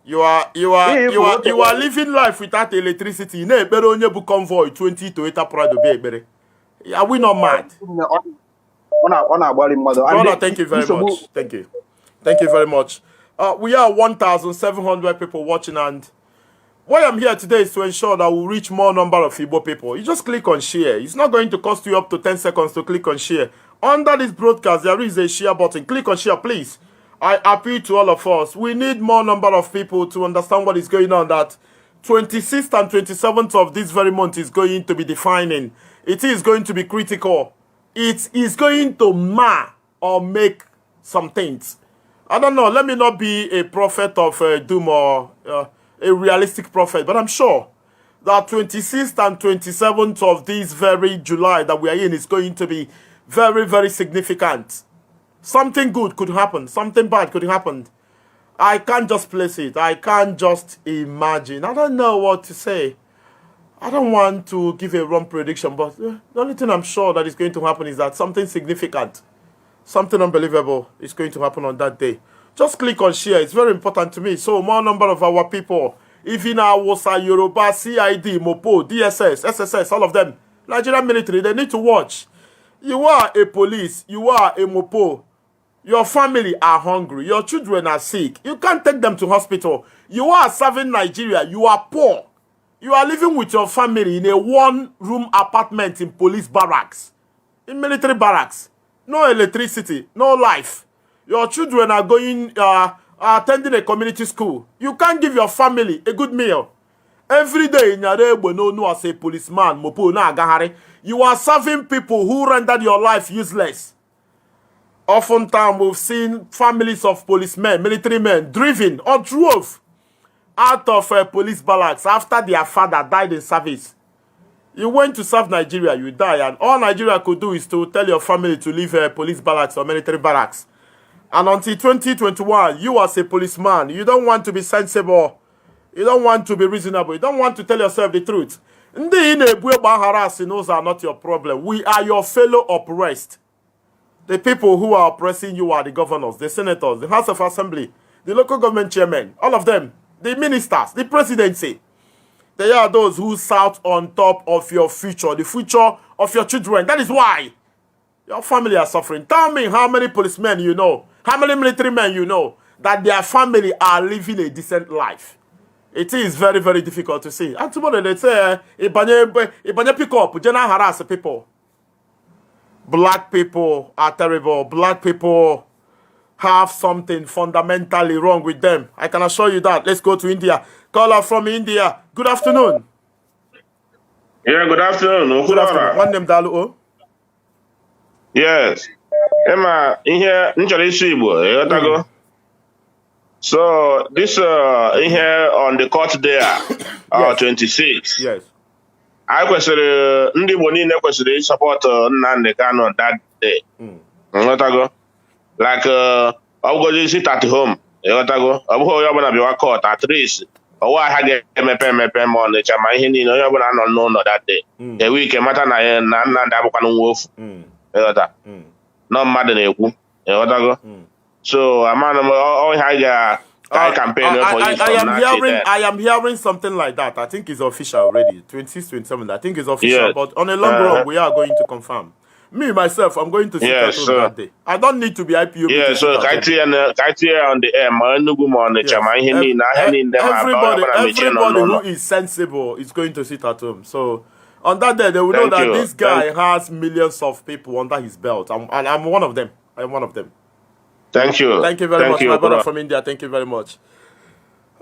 you are living life without electricity. You know, convoy 20 Toyota Prado. Are we not mad? Brother, thank you very much. Thank you very much. We are 1,700 people watching, and why I'm here today is to ensure that we reach more number of Igbo people. You just click on share. It's not going to cost you up to 10 seconds to click on share. Under this broadcast, there is a share button. Click on share, please. I appeal to all of us. We need more number of people to understand what is going on. That 26th and 27th of this very month is going to be defining. It is going to be critical. It is going to mar or make some things. I don't know. Let me not be a prophet of doom or a realistic prophet, but I'm sure that 26th and 27th of this very July that we are in is going to be very, very significant. Something good could happen. Something bad could happen. I can't just place it. I can't just imagine. I don't know what to say. I don't want to give a wrong prediction, but the only thing I'm sure that is going to happen is that something significant, something unbelievable is going to happen on that day. Just click on share. It's very important to me. So more number of our people, even our Wosa, Yoruba, CID, Mopo, DSS, SSS, all of them, Nigerian military, they need to watch. You are a police, you are a Mopo, your family are hungry, your children are sick, you can't take them to hospital. You are serving Nigeria, you are poor. You are living with your family in a one-room apartment in police barracks, in military barracks. No electricity, no life. Your children are going, attending a community school. You can't give your family a good meal. Every day in Yarebo, no as a policeman, Mopo, na Agahari, you are serving people who rendered your life useless. Oftentimes, we've seen families of policemen, military men, driven or drove out of police barracks after their father died in service. You went to serve Nigeria, you die, and all Nigeria could do is to tell your family to leave police barracks or military barracks. And until 2021, you as a policeman, you don't want to be sensible. You don't want to be reasonable. You don't want to tell yourself the truth. Those are not your problem. We are your fellow oppressed. The people who are oppressing you are the governors, the senators, the House of Assembly, the local government chairmen, all of them, the ministers, the presidency. They are those who sat on top of your future, the future of your children. That is why your family are suffering. Tell me how many policemen you know, how many military men you know, that their family are living a decent life. It is very, very difficult to see. And tomorrow they say, Ibanye pick up, general harass people. Black people are terrible. Black people have something fundamentally wrong with them. I can assure you that. Let's go to India. Caller from India. Good afternoon. Yeah, good afternoon. Good afternoon. One name Dalu. Yes. Emma, in here, Igbo. So this in here on the court there, Yes. 26. Yes. I kwesịrị ndị Igbo niile kwesịrị support Nnamdi Kanu on that day. Nghọtago? Like ọbụgozi sit at home. Nghọtago? Ọ bụghị onye ọbụla bịawa court at least. Ọwa ahịa ga-emepe ma Ọnịcha ma ihe niile onye ọbụla nọ n'ụlọ that day. Ewe ike mata na Nnamdi abụkwanụ nwa ofu. Nghọta? Nọ mmadụ na-ekwu. Nghọtago? So I campaign for I am hearing something like that. I think it's official already. 26, 27. I think it's official. But on a long run, we are going to confirm. Me, myself, I'm going to sit at home that day. I don't need to be IPO. Yeah, so Kaitia on the air, everybody who is sensible is going to sit at home. So on that day, they will know that this guy has millions of people under his belt. And I'm one of them. I'm one of them. Thank you. Thank you very much, my brother from India. Thank you very much.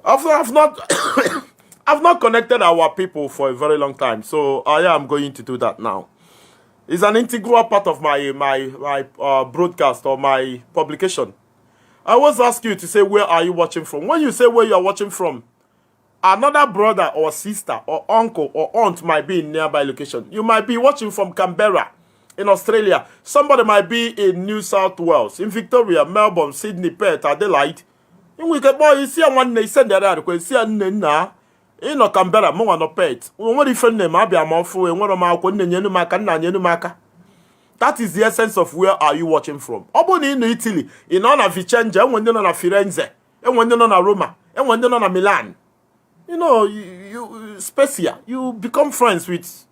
I've not I've not connected our people for a very long time, so I am going to do that now. It's an integral part of my broadcast or my publication. I always ask you to say, where are you watching from? When you say where you are watching from, Another brother or sister or uncle or aunt might be in nearby location. You might be watching from Canberra in Australia. Somebody might be in New South Wales, in Victoria, Melbourne, Sydney, Perth, Adelaide. We can boy, you see one they send that out. You see na in Canberra, more no Perth. What different name? I be a mouthful and one of my maka. That is the essence of where are you watching from. Oboni in Italy, in honor of Vicenza, and when you're on Firenze, and when you're on Roma, and when you're on Milan. You know, you Spezia, you become friends with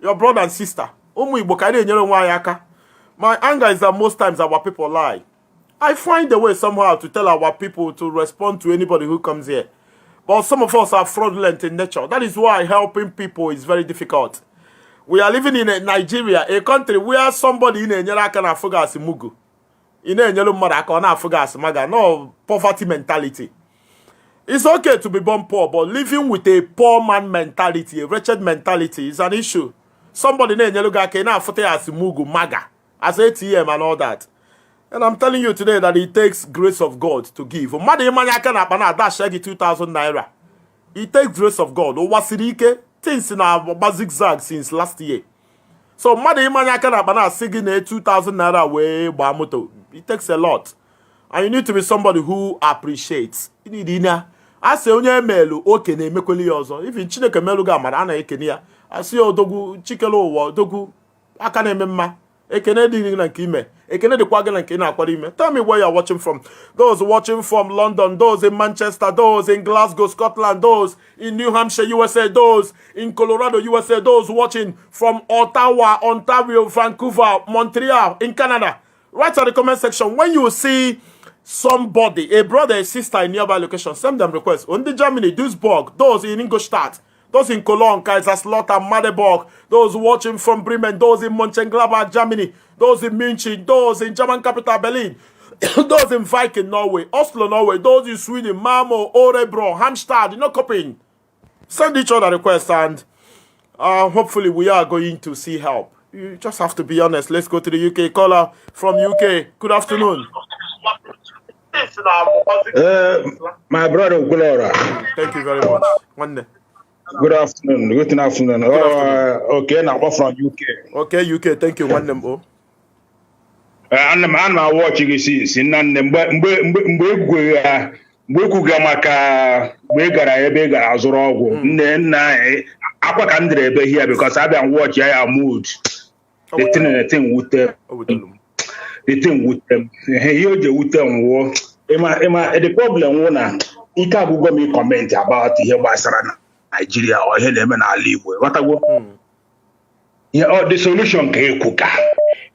your brother and sister. My anger is that most times our people lie. I find a way somehow to tell our people to respond to anybody who comes here. But some of us are fraudulent in nature. That is why helping people is very difficult. We are living in Nigeria, a country where somebody in a can afugas mugu. In a yellow maraka na afugas maga. No poverty mentality. It's okay to be born poor, but living with a poor man mentality, a wretched mentality, is an issue. Somebody in a yellow guy can afugas as mugu maga, as ATM and all that. And I'm telling you today that it takes grace of God to give. Madi manyaka na bana da shagi 2,000 naira. It takes grace of God. Owasirike things in our zigzag since last year. So madi manyaka na bana singing 2,000 naira way bamoto. It takes a lot, and you need to be somebody who appreciates. You need dinner. I say onye melu okene mekweli yozo. If in Chineke melu ga mara na ekene ya. I see odogu chikelo wo dogu aka na ememma. Ekene di na nkime. Ekene di kwa na nkina akwari ime. Tell me where you are watching from. Those watching from London, those in Manchester, those in Glasgow, Scotland, those in New Hampshire, USA, those in Colorado, USA, those watching from Ottawa, Ontario, Vancouver, Montreal, in Canada. Write in the comment section when you see somebody, a brother, a sister in nearby location, send them requests. On the Germany, Duisburg, those in Ingolstadt, those in Cologne, Kaiserslautern, Magdeburg, those watching from Bremen, those in Mönchengladbach, Germany, those in München, those in German capital Berlin, those in Viking, Norway, Oslo, Norway, those in Sweden, Malmo, Örebro, Halmstad, you know, copying. Send each other requests, and hopefully we are going to see help. You just have to be honest. Let's go to the UK. Caller from UK. Good afternoon. My brother, Gulora. Thank you very much. One day. Good afternoon. Good afternoon. Okay, now I'm from UK. Okay, UK. Thank you. One day. I'm watching this. Here because I've been watching I mood. The thing with them. The thing with them. Here with them war. The problem one you can't go me comment about here by Nigeria or here them and I live with. What I go? Yeah, the solution can cook.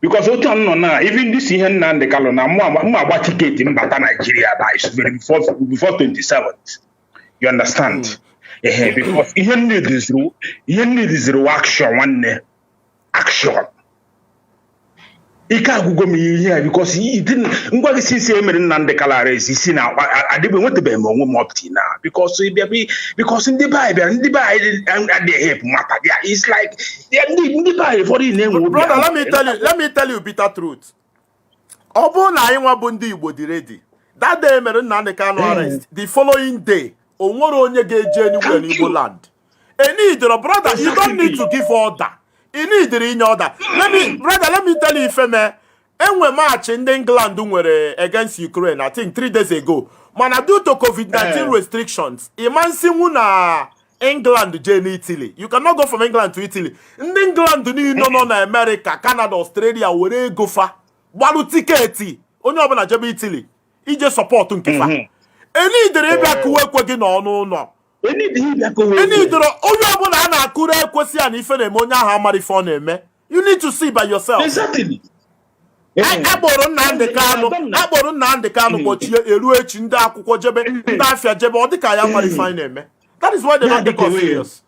Because now, even this here Nnamdi Kanu now more about ticket in Mbaka Nigeria by before 27th. You understand? Because you need this action one action. He can't go me here because he didn't. What is he saying? Nnamdi Kanu is he now? I didn't want to be more now because in the Bible and the help matter. Yeah, it's like in the Bible for the name. Brother, let me tell you bitter truth. Obo na inwa bundi Igbo di ready. That day Nnamdi Kanu arrest. The following day. Onye ga-eje anywhere in Igbo land. Brother, you don't need to give order. You need in order. Let me tell you, Ifeme, enwe match in England nwere against Ukraine, I think 3 days ago. Mana due to COVID-19 restrictions, imansi na England je in Italy. You cannot go from England to Italy. In England ni no na America, Canada, Australia were go fa. Gbalu tiketi. Onye obula jebe Italy. Ije support nkifa. Any dere kuwe kwegi no. Any dere onye obula na akure ekwesi an ife na onye aha mari fo na eme. You need to see by yourself. Exactly. Akporo Nnamdi Kanu gbochie eru echi ndị akwụkwọ jebe ndị afia jebe ọ dịka ya mari fine eme. That is why they don't take us serious.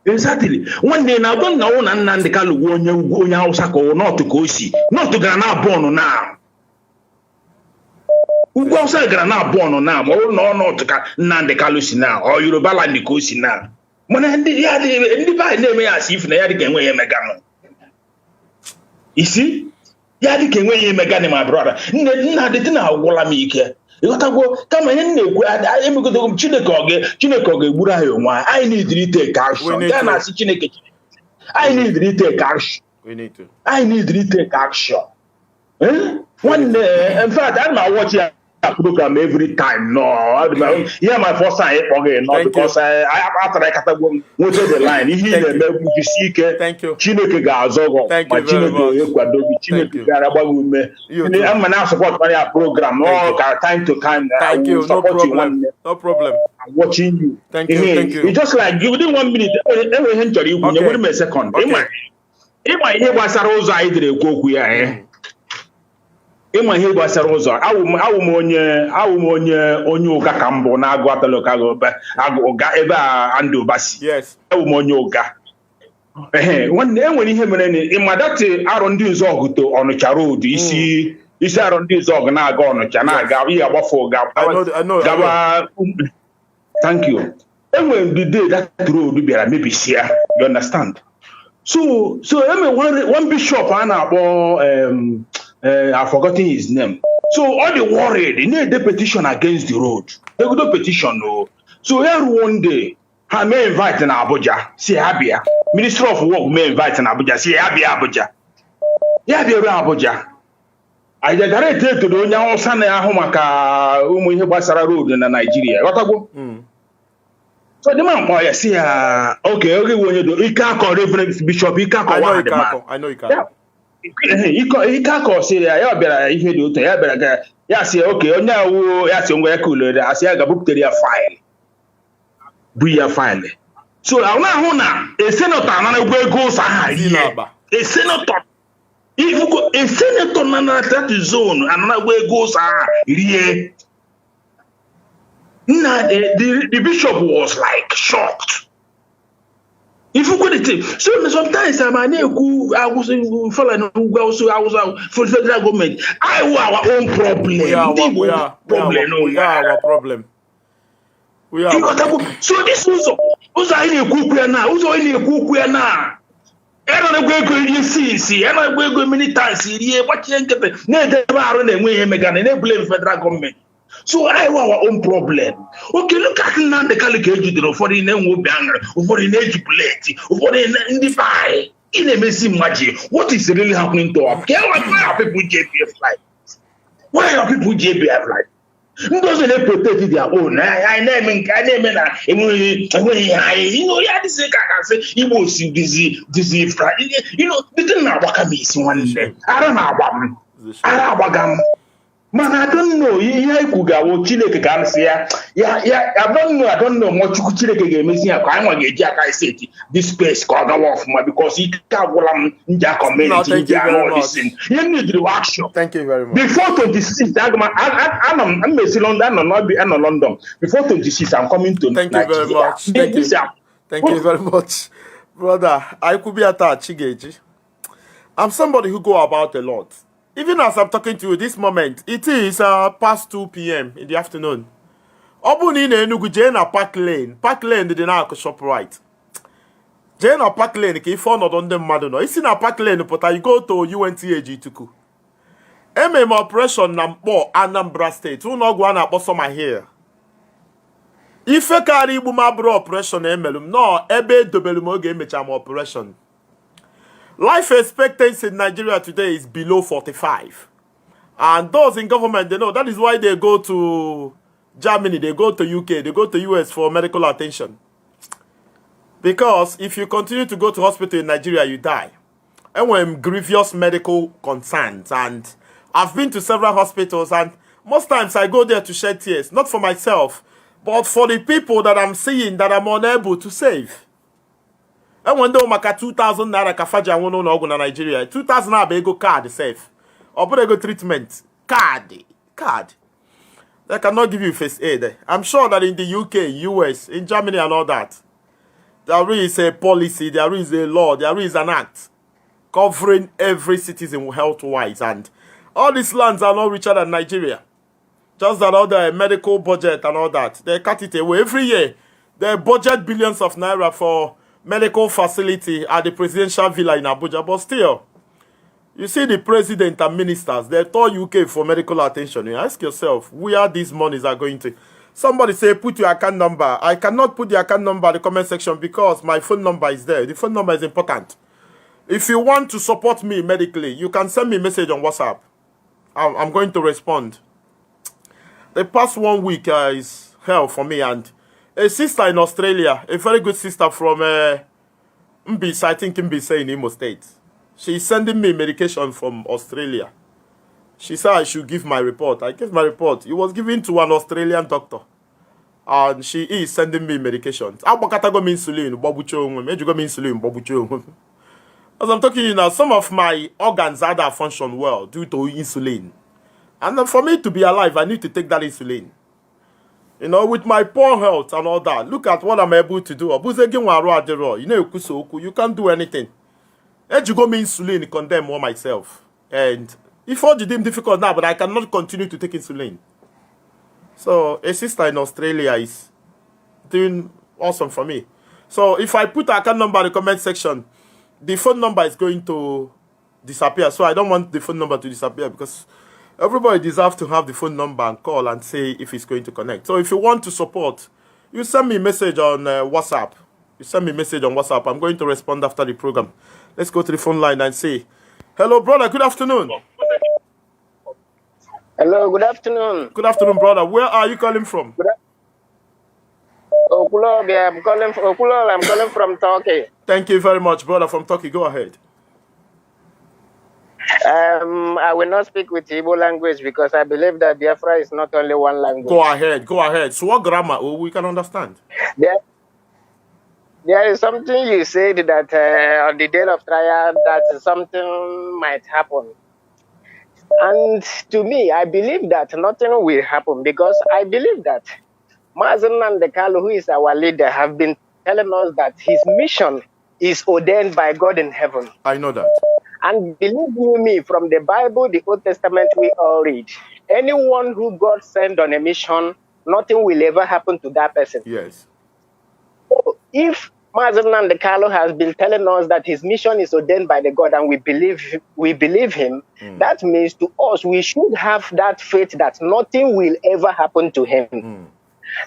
Exactly. One day now don't know Nnamdi Kanu onye Hausa ko not ko si. Not to na born now. Who goes na born now? Oh no, not Nnamdi Kanu si now or Yoruba land ko si now. Mana ndị ba na-eme ya asị ifu na ya dị ka enwe ya megano. You see? Ya dị ka enwe ya megano, my brother. Nna dị na agwụla m ike. ịghọtago kama ihe na-ekwu emegodo Chineke ga-egburu anyị onwe anyị need to take action ya na-asị Chineke I need to take action. I need to take action. One day, in fact, I'm not watching a program every time. No, yeah, my first time not because I after I got to go to the line. He you see, thank you. Chineke Gazogo, my Chineke I'm an support my program. No, time to time. Thank you. No problem. No problem. I'm watching you. Thank you. Thank you. It's just like you within 1 minute. Every century, you wait a second. Ịma ihe gbasara ụzọ anyị dịrị ekwu okwu ya ịma ihe gbasara ụzọ awụ m onye ụga ka mbụ na-agụ ataloka ụga ebe a Andrew Basi awụ m onye ụga nwanne enwere ihe mere ịma dati arụ ndị nzọ ọgụto Ọnụcha road isi arụ ndị nzọ ọgụ na-aga Ọnụcha na-aga ihe agbafe ụga gawa thank you enwere the day that road bịara mebisia you understand. So one bishop I've forgotten his name. So all the worried, they need a petition against the road. They go do petition, no. So here one day, I may invite in Abuja, see Abia. Minister of Work may invite in Abuja, see Abuja. Yeah, be around Abuja. I direct to the Onya Osana Homaka Basara Road in Nigeria. What I go? So the man boy see okay when you do he can't call Reverend Bishop he can't call one the man. I know he can't. He can't call say ya better if you do to ya better ya say okay onya wo ya say ngwe cool I say ga book their file. Buya file. So now na a senator na go go sa a senator if you go a senator na that zone and na go sa here. The bishop was like shocked. If you go to take, so sometimes I was following for the federal government. I want our own problem. We are our problem. We are. So this was I need to now. Also, I need to now. I don't know where you see. I don't know where many times here. What you get? Never run away. They blame federal government. So I want our own problem. Okay, look at Nnamdi Kanu for the name of Banger, for the age plate, for the buy. In a messy magic, what is really happening to us? Why are people JBF like? Why are people JBF like? Doesn't they protect their own? I name you know, yeah, this is I say he was busy, you know, they didn't know what I miss one day. I don't know about them. Man, I don't know. I don't know what you could get missing. I want to get I said this space called off because he can't go on community. You need to action. Thank you very much. Before 26, I'm based London or not be in London. Before 26, I'm coming to Thank you very much. Thank you very much. Brother, I could be attached. I'm somebody who go about a lot. Even as I'm talking to you this moment, it is past 2 p.m. in the afternoon. Obuni ne Enugu Jena Park Lane. Park Lane did not shop right. Jena Park Lane, if you found on them madonna. It's in a Park Lane, but I go to UNTAG Tuku. MM operation Nambo Anambra State. Who no go on up some here. If a carry bumabro operation emelum, no, ebe dobelumoge mecham operation. Life expectancy in Nigeria today is below 45. And those in government, they know. That is why they go to Germany, they go to UK, they go to US for medical attention. Because if you continue to go to hospital in Nigeria, you die. And when grievous medical concerns. And I've been to several hospitals, and most times I go there to shed tears. Not for myself, but for the people that I'm seeing that I'm unable to save. And when they maka 2,000 naira kafaja wono na ogun na Nigeria, 2,000 naira be go card safe. Or put go treatment card. They cannot give you first aid. I'm sure that in the UK, US, in Germany and all that, there is a policy, there is a law, there is an act covering every citizen health-wise, and all these lands are not richer than Nigeria. Just that all the medical budget and all that, they cut it away every year. They budget billions of naira for medical facility at the presidential villa in Abuja, but still, You see the president and ministers, they told UK for medical attention. You ask yourself, where these monies are going to? Somebody say, put your account number. I cannot put the account number in the comment section because my phone number is there. The phone number is important. If you want to support me medically, you can send me a message on WhatsApp. I'm going to respond. The past 1 week is hell for me, and a sister in Australia, a very good sister from Mbisa, I think Mbisa in Imo State. She's sending me medication from Australia. She said I should give my report. I gave my report. It was given to an Australian doctor. And she is sending me medication. As I'm talking to you now, some of my organs either function well due to insulin. And for me to be alive, I need to take that insulin. You know, with my poor health and all that, look at what I'm able to do. You know, you can't do anything. You go me insulin, condemn more myself. And if all you deem difficult now, but I cannot continue to take insulin. So a sister in Australia is doing awesome for me. So if I put her account number in the comment section, the phone number is going to disappear. So I don't want the phone number to disappear because everybody deserves to have the phone number and call and say if it's going to connect. So if you want to support, you send me a message on WhatsApp. You send me a message on WhatsApp. I'm going to respond after the program. Let's go to the phone line and say, hello, brother. Good afternoon. Hello, good afternoon. Good afternoon, brother. Where are you calling from? I'm calling from Turkey. Thank you very much, brother from Turkey. Go ahead. I will not speak with Igbo language because I believe that Biafra is not only one language. Go ahead. So what grammar? Oh, we can understand. There is something you said that on the day of trial that something might happen. And to me, I believe that nothing will happen because I believe that Mazi and who is our leader, have been telling us that his mission is ordained by God in heaven. I know that. And believe you me, from the Bible, the Old Testament, we all read. Anyone who God sent on a mission, nothing will ever happen to that person. Yes. So if Mazi and has been telling us that his mission is ordained by the God and we believe him, that means to us, we should have that faith that nothing will ever happen to him.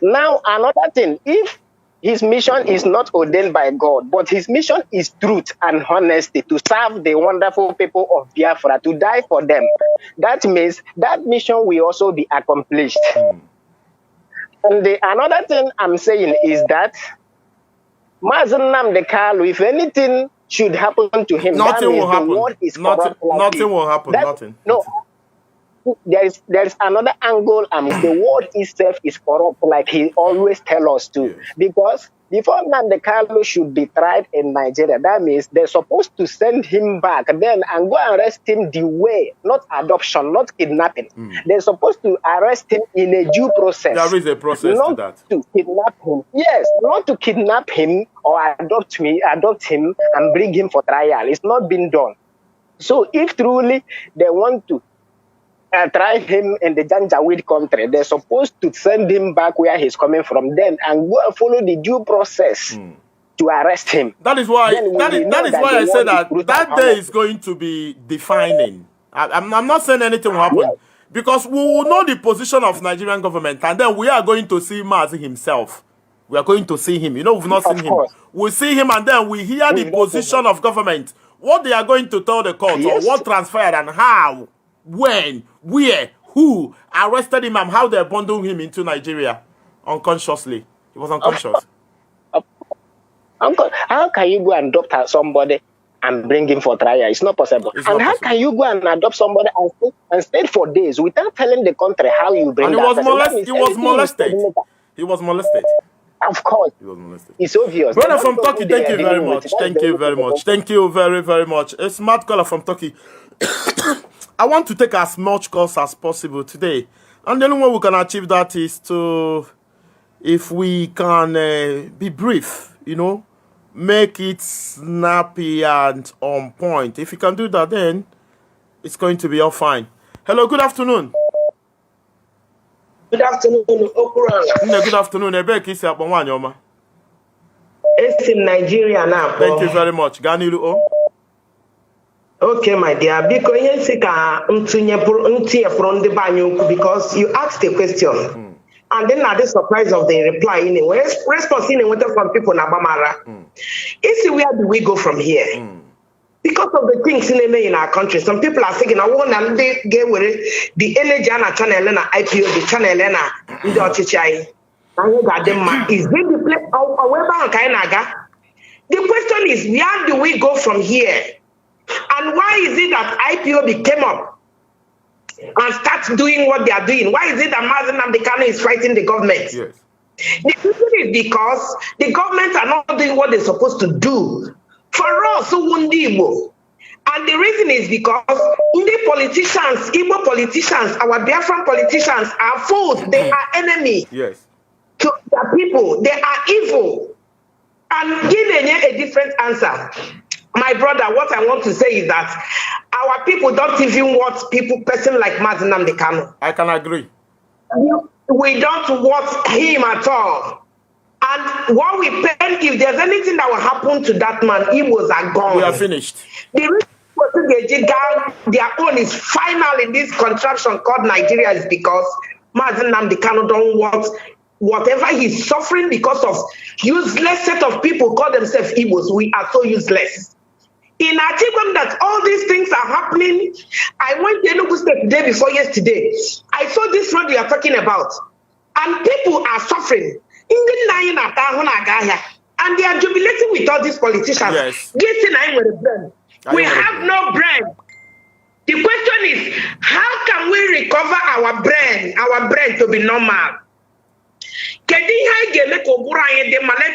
Now, another thing, if his mission is not ordained by God, but his mission is truth and honesty to serve the wonderful people of Biafra, to die for them. That means that mission will also be accomplished. And another thing I'm saying is that Mazi Nnamdi, if anything should happen to him, nothing will happen. The world is nothing will happen. Nothing. No. There is another angle, the world itself is corrupt, like he always tells us to. Yes. Because before Nnamdi should be tried in Nigeria, that means they're supposed to send him back then and go arrest him the way, not adoption, not kidnapping. They're supposed to arrest him in a due process. There is a process not to that. To kidnap him. Yes, not to kidnap him or adopt him and bring him for trial. It's not been done. So if truly they want to try him in the Janjaweed country, they're supposed to send him back where he's coming from then and go and follow the due process to arrest him. That is why I said that day is going to be defining. I'm not saying anything will happen because we will know the position of Nigerian government and then we are going to see Mazi himself. We are going to see him. You know, we've not seen him. We'll see him and then we hear the position of government, what they are going to tell the court or what transpired and how, when, where, who arrested him and how they bundled him into Nigeria unconsciously. He was unconscious. How can you go and adopt somebody and bring him for trial? It's not possible. How can you go and adopt somebody and stay for days without telling the country how you bring him? He was molested. He was molested. Of course. He was molested. It's obvious. Brother from Turkey, thank you very much. Thank you very much. Thank you very, very much. A smart caller from Turkey. I want to take as much calls as possible today. And the only way we can achieve that is to, if we can be brief, you know, make it snappy and on point. If you can do that, then it's going to be all fine. Hello, good afternoon. Good afternoon, Okuran. Good afternoon. It's in Nigeria now. Thank you very much. Ganilu. Okay, my dear, because because you asked a question, and then at the surprise of the reply, anyway, response from people in Abamara. Where do we go from here? Because of the things in our country, some people are thinking, I want to get with the energy channel and IPO, the channel and the Ochichai. Is this the place? The question is, where do we go from here? And why is it that IPOB came up and starts doing what they are doing? Why is it that Mazi Nnamdi Kanu is fighting the government? Yes. The reason is because the government are not doing what they're supposed to do. For us, and the reason is because the politicians, Igbo politicians, our Biafran politicians are foes. They are enemy to the people. They are evil. And giving a different answer. My brother, what I want to say is that our people don't even want person like Mazi Nnamdi Kanu. I can agree. We don't want him at all. And what we pen, if there's anything that will happen to that man, Igbos are gone. We are finished. The reason their own is final in this contraption called Nigeria is because Mazi Nnamdi Kanu don't want whatever he's suffering because of useless set of people call themselves Igbos. We are so useless. In Atikwam that all these things are happening, I went to Enugu State the day before yesterday. I saw this road you are talking about. And people are suffering. And they are jubilating with all these politicians. Yes. We have no brain. The question is, how can we recover our brain to be normal? Let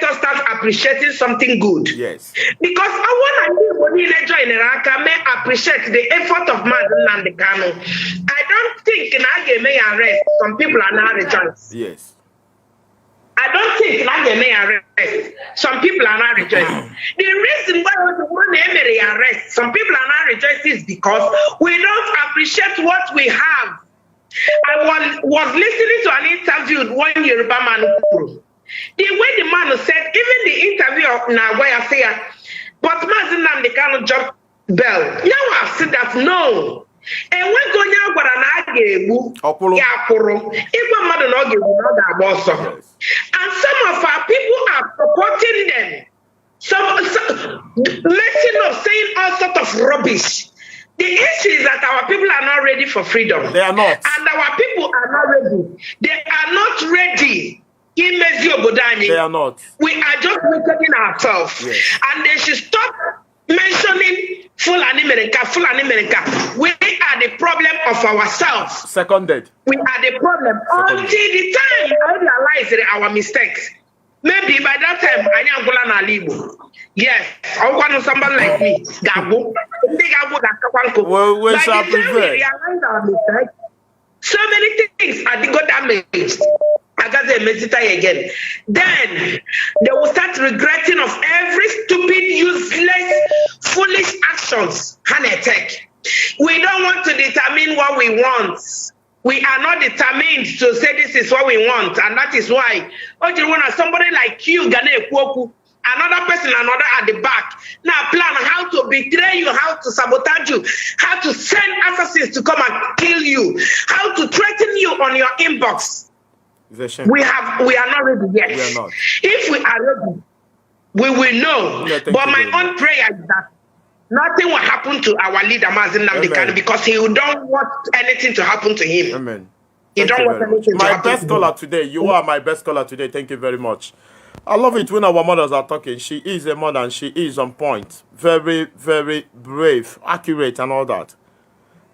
us start appreciating something good. Yes. Because I want to may appreciate the effort of Mazi Nnamdi Kanu. I don't think Nage may arrest. Some people are not rejoiced. Yes. I don't think Nage may arrest. Some people are not rejoicing. The reason why we want to arrest some people are not rejoicing is because we don't appreciate what we have. I was listening to an interview with one Yoruba man. The way the man said, even the interview of Nawaya said, but Mazi Nnamdi Kanu dropped bell. Now I've said that no. And we're going to go and some of our people are supporting them. Some letting us saying all sorts of rubbish. The issue is that our people are not ready for freedom. They are not. And our people are not ready. They are not ready. They are not. We are just weakening ourselves. Yes. And they should stop mentioning Fulani America. We are the problem of ourselves. Seconded. We are the problem. Until the time I realize our mistakes. Maybe by that time, I am going to leave. Yes, I want somebody like me. We shall prevail. So many things are got damaged. I got them again. Then they will start regretting of every stupid, useless, foolish actions. We don't want to determine what we want. We are not determined to say this is what we want, and that is why somebody like you, another person, another at the back, now plan how to betray you, how to sabotage you, how to send assassins to come and kill you, how to threaten you on your inbox. We are not ready yet. We are not. If we are ready, we will know. But my own prayer is that nothing will happen to our leader, Mazi Nnamdi Kanu, because he don't want anything to happen to him. Amen. He don't want anything to happen to him. My best caller today. You are my best caller today. Thank you very much. I love it when our mothers are talking. She is a mother and she is on point. Very, very brave, accurate and all that.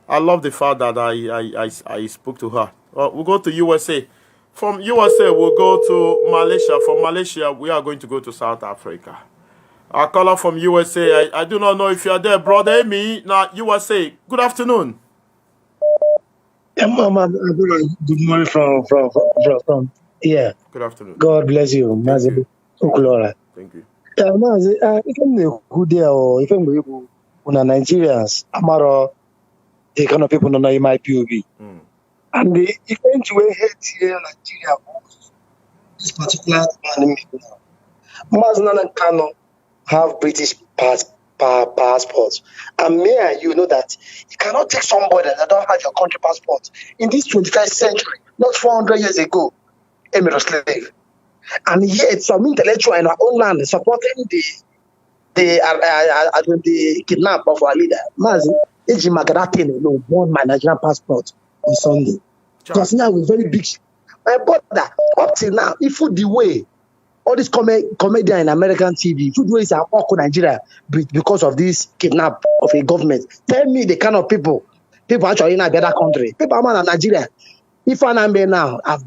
I love the fact that I spoke to her. We'll go to USA. From USA, we'll go to Malaysia. From Malaysia, we are going to go to South Africa. Our caller from USA, I do not know if you are there, brother Amy. Now, USA, good afternoon. Good morning from here. Good afternoon. God bless you, Mazi. Thank you. Mazi, if I'm good there or if I'm good, Nigerians, Amaro, the kind of people don't know my POV. And the event we had here in Nigeria, this particular man, Mazi Nnamdi Kanu have British passport. And me and you know that you cannot take somebody that don't have your country passport in this 21st century, not 400 years ago, a slave. And yet some intellectual in our own land supporting the kidnap of our leader. Mazi, Ejike won my Nigerian passport on Sunday. Because now we're very big. My brother, up till now, if you the way all this comedian in American TV, if you do is Nigeria because of this kidnap of a government. Tell me the kind of people actually in a better country. People are in Nigeria. If I'm now, I've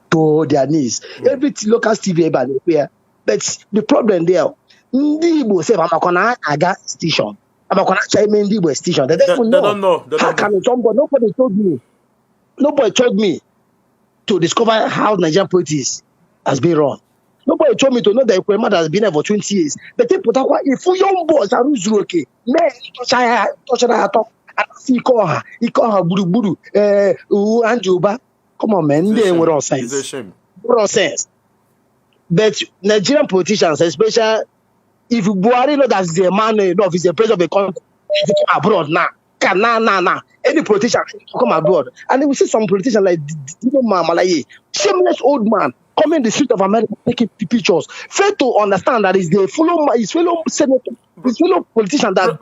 to their knees. Every local TV about it. But the problem there, Ndibo say I'm gonna aga station. I'm gonna try Ndibo station. They don't know. How can somebody? Nobody told me to discover how Nigerian politics has been run. Nobody told me to know that Ekwema has been there for 20 years. But if you young boys are okay, man, buru Anjuba. Come on, man, they were all sense. It's a shame. All sense. But Nigerian politicians, especially if Buhari know that's the man, if he's the president of the country, he come abroad now. Nah. Any politician come abroad. And we see some politicians like Malaye, shameless old man, coming in the street of America taking pictures. Fail to understand that is the fellow senator, his fellow politician that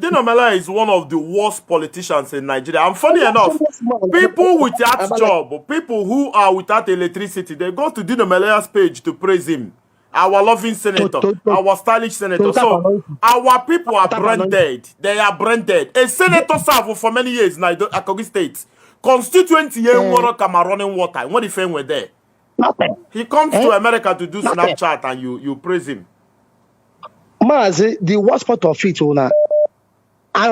Dinamela is one of the worst politicians in Nigeria. And funny enough, people without job, people who are without electricity, they go to Dinamela's page to praise him. Our loving senator, our stylish senator. So our people are brain dead. They are brain dead. A senator served for many years now at Kogi State. Constituent running water. What if he were there? He comes to America to do Snapchat and you praise him. Mazi, the worst part of it, I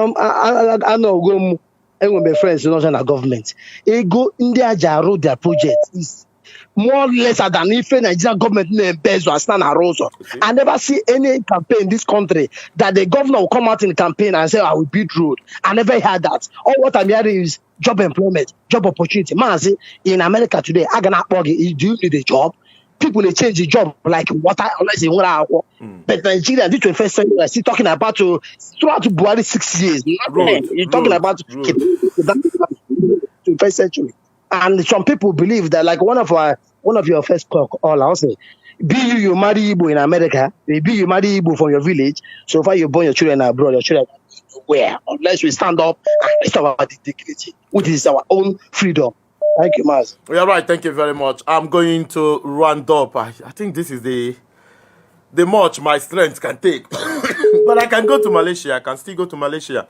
know my friends in the government. They go India Jaro their project is more lesser than if Nigerian government name Bezo Aslan Aroso. I never see any campaign in this country that the governor will come out in the campaign and say, I will build road. I never heard that. All what I'm hearing is job employment, job opportunity. Mazi, in America today, I cannot do you need a job? People they change the job like water unless they want to work. But Nigeria, this 21st century, are still talking about throughout Buhari 6 years. You're talking about 21st century. And some people believe that, like one of your first call, I'll say, you marry Igbo in America, you marry Igbo from your village, so far you born your children abroad, your children where? Unless we stand up and rest our dignity, which is our own freedom. Thank you, Mazi. You're right, thank you very much. I'm going to round up. I think this is the much my strength can take. But I can go to Malaysia, I can still go to Malaysia.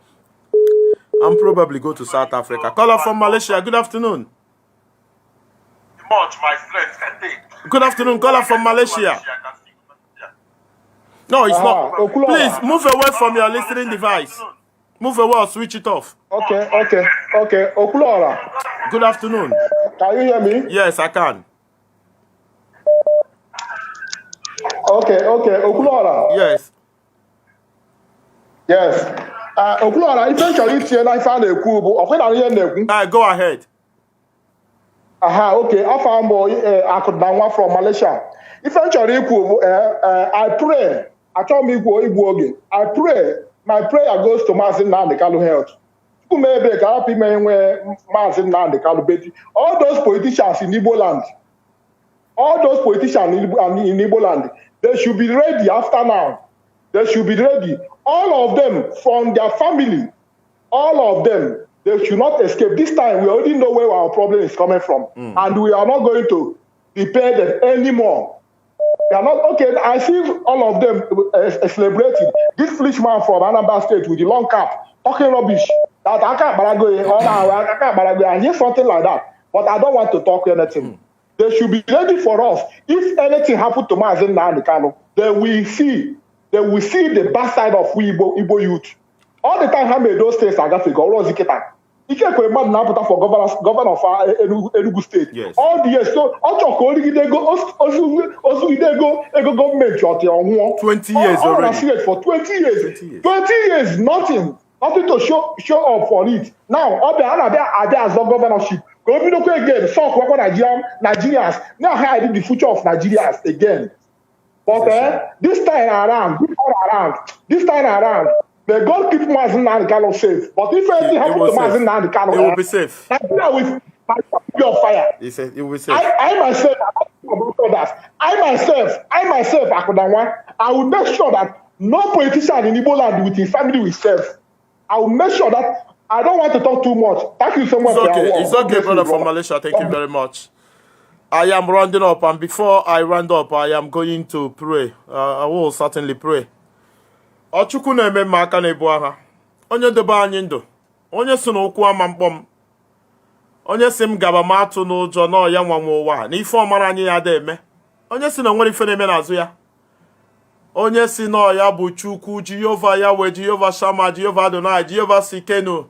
And probably go to South Africa. Caller from Malaysia, good afternoon. Much my strength can take. Good afternoon, caller from Malaysia. No, it's not. Please move away from your listening device. Move away or switch it off. Okay. Okulora. Good afternoon. Can you hear me? Yes, I can. Okay. Okulora. Yes. Okulora, eventually, go ahead. Okay. I found Akudangwa from Malaysia. Eventually, I pray. I told me I pray. My prayer goes to Mazi Nnamdi health. All those politicians in Igbo land, they should be ready after now. They should be ready. All of them from their family, all of them, they should not escape. This time, we already know where our problem is coming from. And we are not going to prepare them anymore. They are not, okay, I see all of them celebrating. This foolish man from Anambra State with the long cap, talking rubbish. That I can't hear something like that. But I don't want to talk anything. They should be ready for us. If anything happened to Mazi Nnamdi Kanu, they will see the bad side of Igbo youth. All the time, how many those states are going to go? He can't go for governor of Enugu State. Yes. All the years, so they go government 20 years already. For 20 years. 20 years, nothing to show up for it. Now, all the other as no governorship. Go again, Nigerians. Now hiding the future of Nigerians again. But this time around, may God keep Mazi Nnamdi Kanu safe. But if anything happens to Mazi Nnamdi Kanu, it will be safe. Nigeria will be on fire. He said it will be safe. I myself, I will make sure that no politician in Igbo land with his family will serve. I will make sure that I don't want to talk too much. Thank you so much. It's okay, brother from Malaysia. Thank you very much. I am rounding up, and before I round up, I am going to pray. I will certainly pray. Ochukwu na-eme mma aka na-ebu agha. Onye dobe anyị ndụ. Onye si n'okwu ama mkpọm. Onye si m gaba m atụ n'ụjọ na ọya nwanwe ụwa na ife ọmara anyị ya da eme. Onye si na nwere ife na-eme n'azụ ya. Onye si na ọya bụ Chukwu, Jehova Yahweh, Jehova Shama, Jehova Adonai, Jehova Sikenu.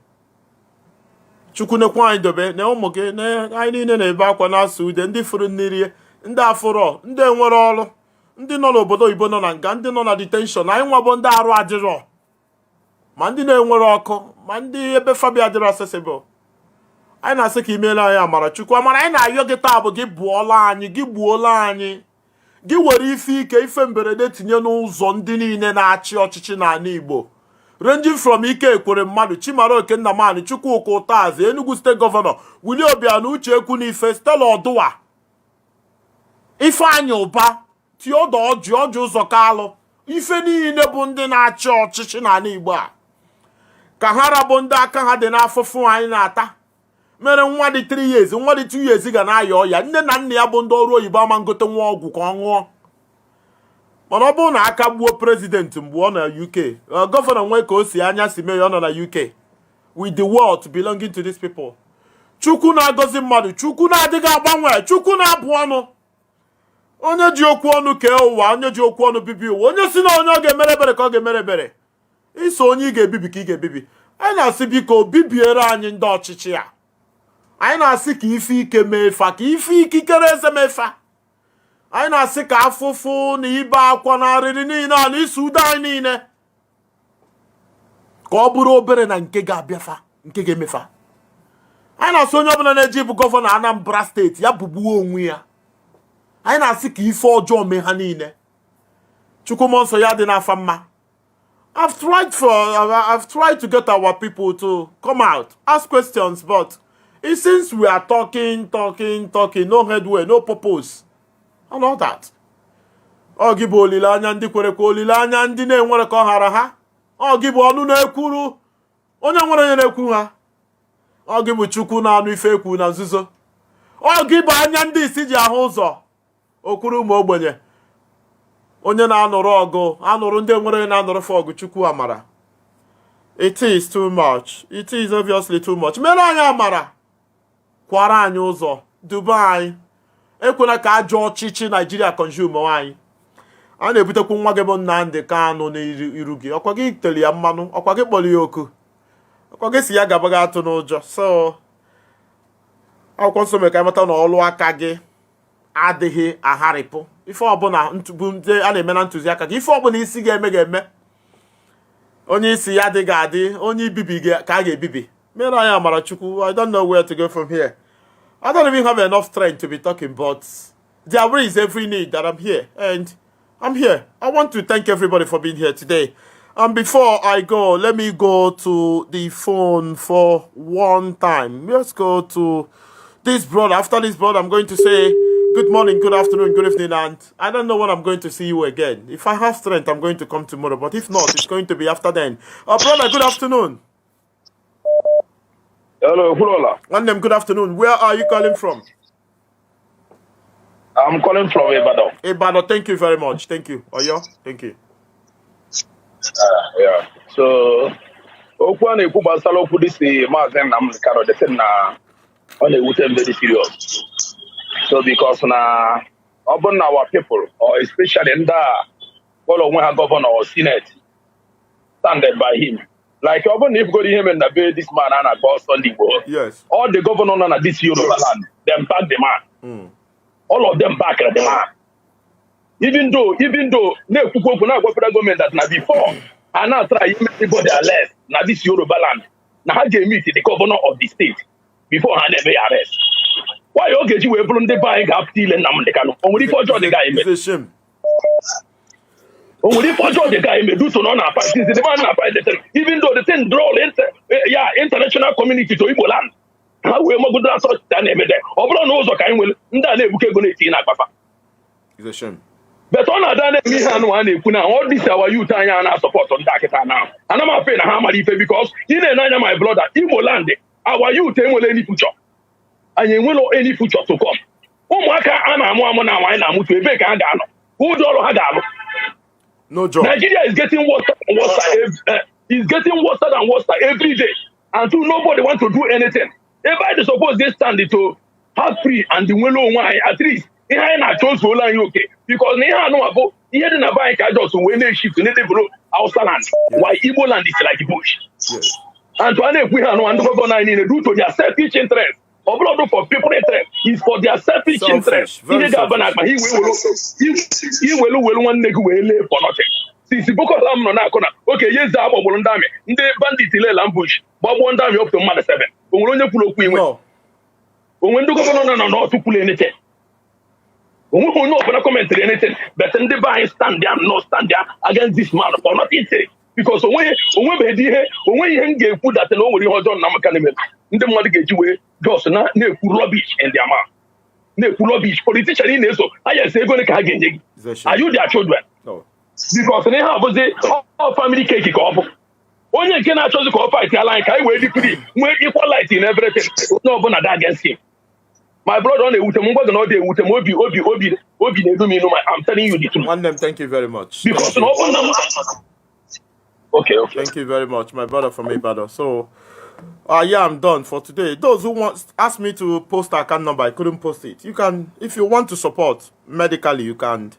Chukwu nekwa anyị dobe na ụmụ gị na anyị niile na-ebe akwa na-asụ ude, ndị furu n'irie, ndị afụrọ, ndị enwere ọrụ, ndị nọ n'obodo oyibo nọ na nga, ndị nọ na detention. Anyị nwabụ ndị arụ adịrọ, ma ndị na-enwere ọkụ, ma ndị ebe fabi adịrọ accessible. Anyị na-asị ka imeela anyị amara Chukwu. Amara anyị na-ayọ gị taa bụ gị bụọla anyị, gị gbuola anyị, gị were ife ike, ife mberede tinye n'ụzọ ndị niile na-achị ọchịchị n'ala Igbo, ranging from Ike Ekwere Mmadụ, Chimaroke Nnamani, Chukwuka Ụtazị, Enugu State Governor, Willie Obianọ, Uche Ekwunife, Stella Ọdụwa, Ifeanyị Ụba, Theodore George Ụzọ Kalụ, ife niile bụ ndị na-achị ọchịchị n'ala Igbo a. Ka ha rabụ ndị aka ha dị n'afụfụ anyị na-ata. Mere nwa dị 3 years, nwa dị 2 years ga na-aya ọya. Nne na nna ya bụ ndị ọrụ oyibo ama ngote nwa ọgwụ ka ọ ṅụọ. Mana ọ bụrụ na aka gbuo president mgbe ọ na UK, gọvanọ nwe ka o si anya si mee ọ nọ na UK, with the wealth belonging to these people. Chukwu na-agọzi mmadụ, Chukwu na-adịghị agbanwe, Chukwu na-abụ ọnụ. Onye ji okwu ọnụ kee ụwa, onye ji okwu ọnụ bibi ụwa, onye si na onye ọ ga-emere ebere ka ọ ga-emere ebere. Iso onye ị ga-ebibi ka ị ga-ebibi. Anyị na-asị biko bibiere anyị ndị ọchịchị a. Anyị na-asị ka ife ike mefa, ka ife ikikere eze mefa. Anyị na-asị ka afụfụ na ibe akwa na arịrị niile a na isi ude anyị niile ka ọ bụrụ obere na nke ga-abịafa, nke ga-emefa. Anyị na-asị onye ọbụla na-eji bụ gọvanọ Anambra steeti ya bụgbuo onwe ya. Anyị na-asị ka ife ọjọọ mee ha niile. Chukwu mmụọ nsọ ya dị n'afa mma. I've tried to get our people to come out, ask questions, but since we are talking, no headway, no purpose, and all that. Ọ gị bụ olileanya ndị kwere kwa olileanya ndị na-enwere ka ọ ghara ha. Ọ gị bụ ọnụ na-ekwuru onye nwere onye na-ekwu ha. Ọ gị bụ Chukwu na-anụ ife ekwu na nzuzo. Ọ gị bụ anya ndị isi ji ahụ ụzọ. Okwuru ụmụ ogbenye. Onye na-anụrụ ọgụ, anụrụ ndị nwere na-anụrụ fa ọgụ Chukwu amara. It is too much. It is obviously too much. Mere anyị amara. Kwara anyị ụzọ. Duba anyị. Ekwela ka ajọ ọchịchị Nigeria consume anyị. A na-ebutekwu nwa gị bụ Nnamdi Kanu n'iru gị. Ọkwa gị tere ya mmanụ. Ọkwa gị kpọrọ ya oku. Ọkwa gị si ya gabaghị atụ n'ụjọ. So, akwụkwọ nsọ mere ka ịmata na ọlụ aka gị adịghị agharịpụ. Ife ọbụla a na-eme na ntụziaka gị, ife ọbụla isi ga-eme. Onye isi ya adịghị adị, onye ibibi ka a ga-ebibi. Mere anyị amara Chukwu. I don't know where to go from here. I don't even have enough strength to be talking, but there is every need that I'm here. And I'm here. I want to thank everybody for being here today. And before I go, let me go to the phone for one time. Let's go to this brother. After this brother, I'm going to say good morning, good afternoon, good evening, and I don't know when I'm going to see you again. If I have strength, I'm going to come tomorrow, but if not, it's going to be after then. Brother, good afternoon. Hello, Kurola. And good afternoon. Where are you calling from? I'm calling from Ibadan. Ibadan, thank you very much. Thank you. Oyo, thank you. Yeah. So, Okwane Kubasalo Pudisi, Mazen Namkaro, the thing on the Wooten very serious. So, because now, upon our people, or especially in the following governor or Senate, standard by him. Like, even if go to him and obey this man and a boss on the world, yes, all the governor on this Yoruba land, them back the man. All of them back the man. Even though, no government that now before, and now try everybody arrest, now this Yoruba land, now they meet the governor of the state before I never arrest. Why you get you able to buy up till and Nnamdi Kanu? Only for the guy. It's a shame. Only for the guy may do so on our parties, the man even though the thing draw international community to Igbo land. How we are good at such than a minute. Obro knows what I will, Papa. It's a shame. But on a done me and one, all this our youth and our support on Dakota now. And I'm afraid how much because in my brother, Igbo land, our youth will any future. And you will any future to come. Umwaka ana amuna wana mutu ebeka agano. Who do all hagalo? No job. Nigeria is getting worse and worse. Is getting worse and worse every day. Until nobody wants to do anything. Everybody suppose they stand to have free and the willow wine at least. He had chose to learn okay. Because they have no about he had a bike just when they shift to the outside land. Why Igbo land is like bush. Yes. And to if we have no undergo due to their selfish interest. Oblodo for people interest is for their selfish interest. He will one nigga will for nothing. Since Boko Haram no na okay, yes, the Abo Bolondame, the bandit in ambush, Bob one dame up to Mother 7. No. When do go no to pull anything. We will not comment anything, but then the buy stand there, no stand there against this man for nothing. Because when you get put that nobody has done Namakan, the money get you just not near rubbish and their man. Near rubbish, politician in so I say going to again. Are you their children? No. Because they have all family cake off. When you cannot choose to call fight, like I will be equality in everything. No one against him. My brother on the Utemunga no day Obi, I'm telling you the truth. One them, thank you very much. Because no one. Okay. Thank you very much, my brother from Ibadan. So, yeah, I'm done for today. Those who ask me to post our account number, I couldn't post it. You can, if you want to support medically, you can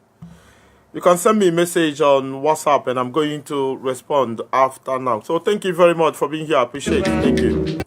send me a message on WhatsApp, and I'm going to respond after now. So, thank you very much for being here. I appreciate it. Thank you.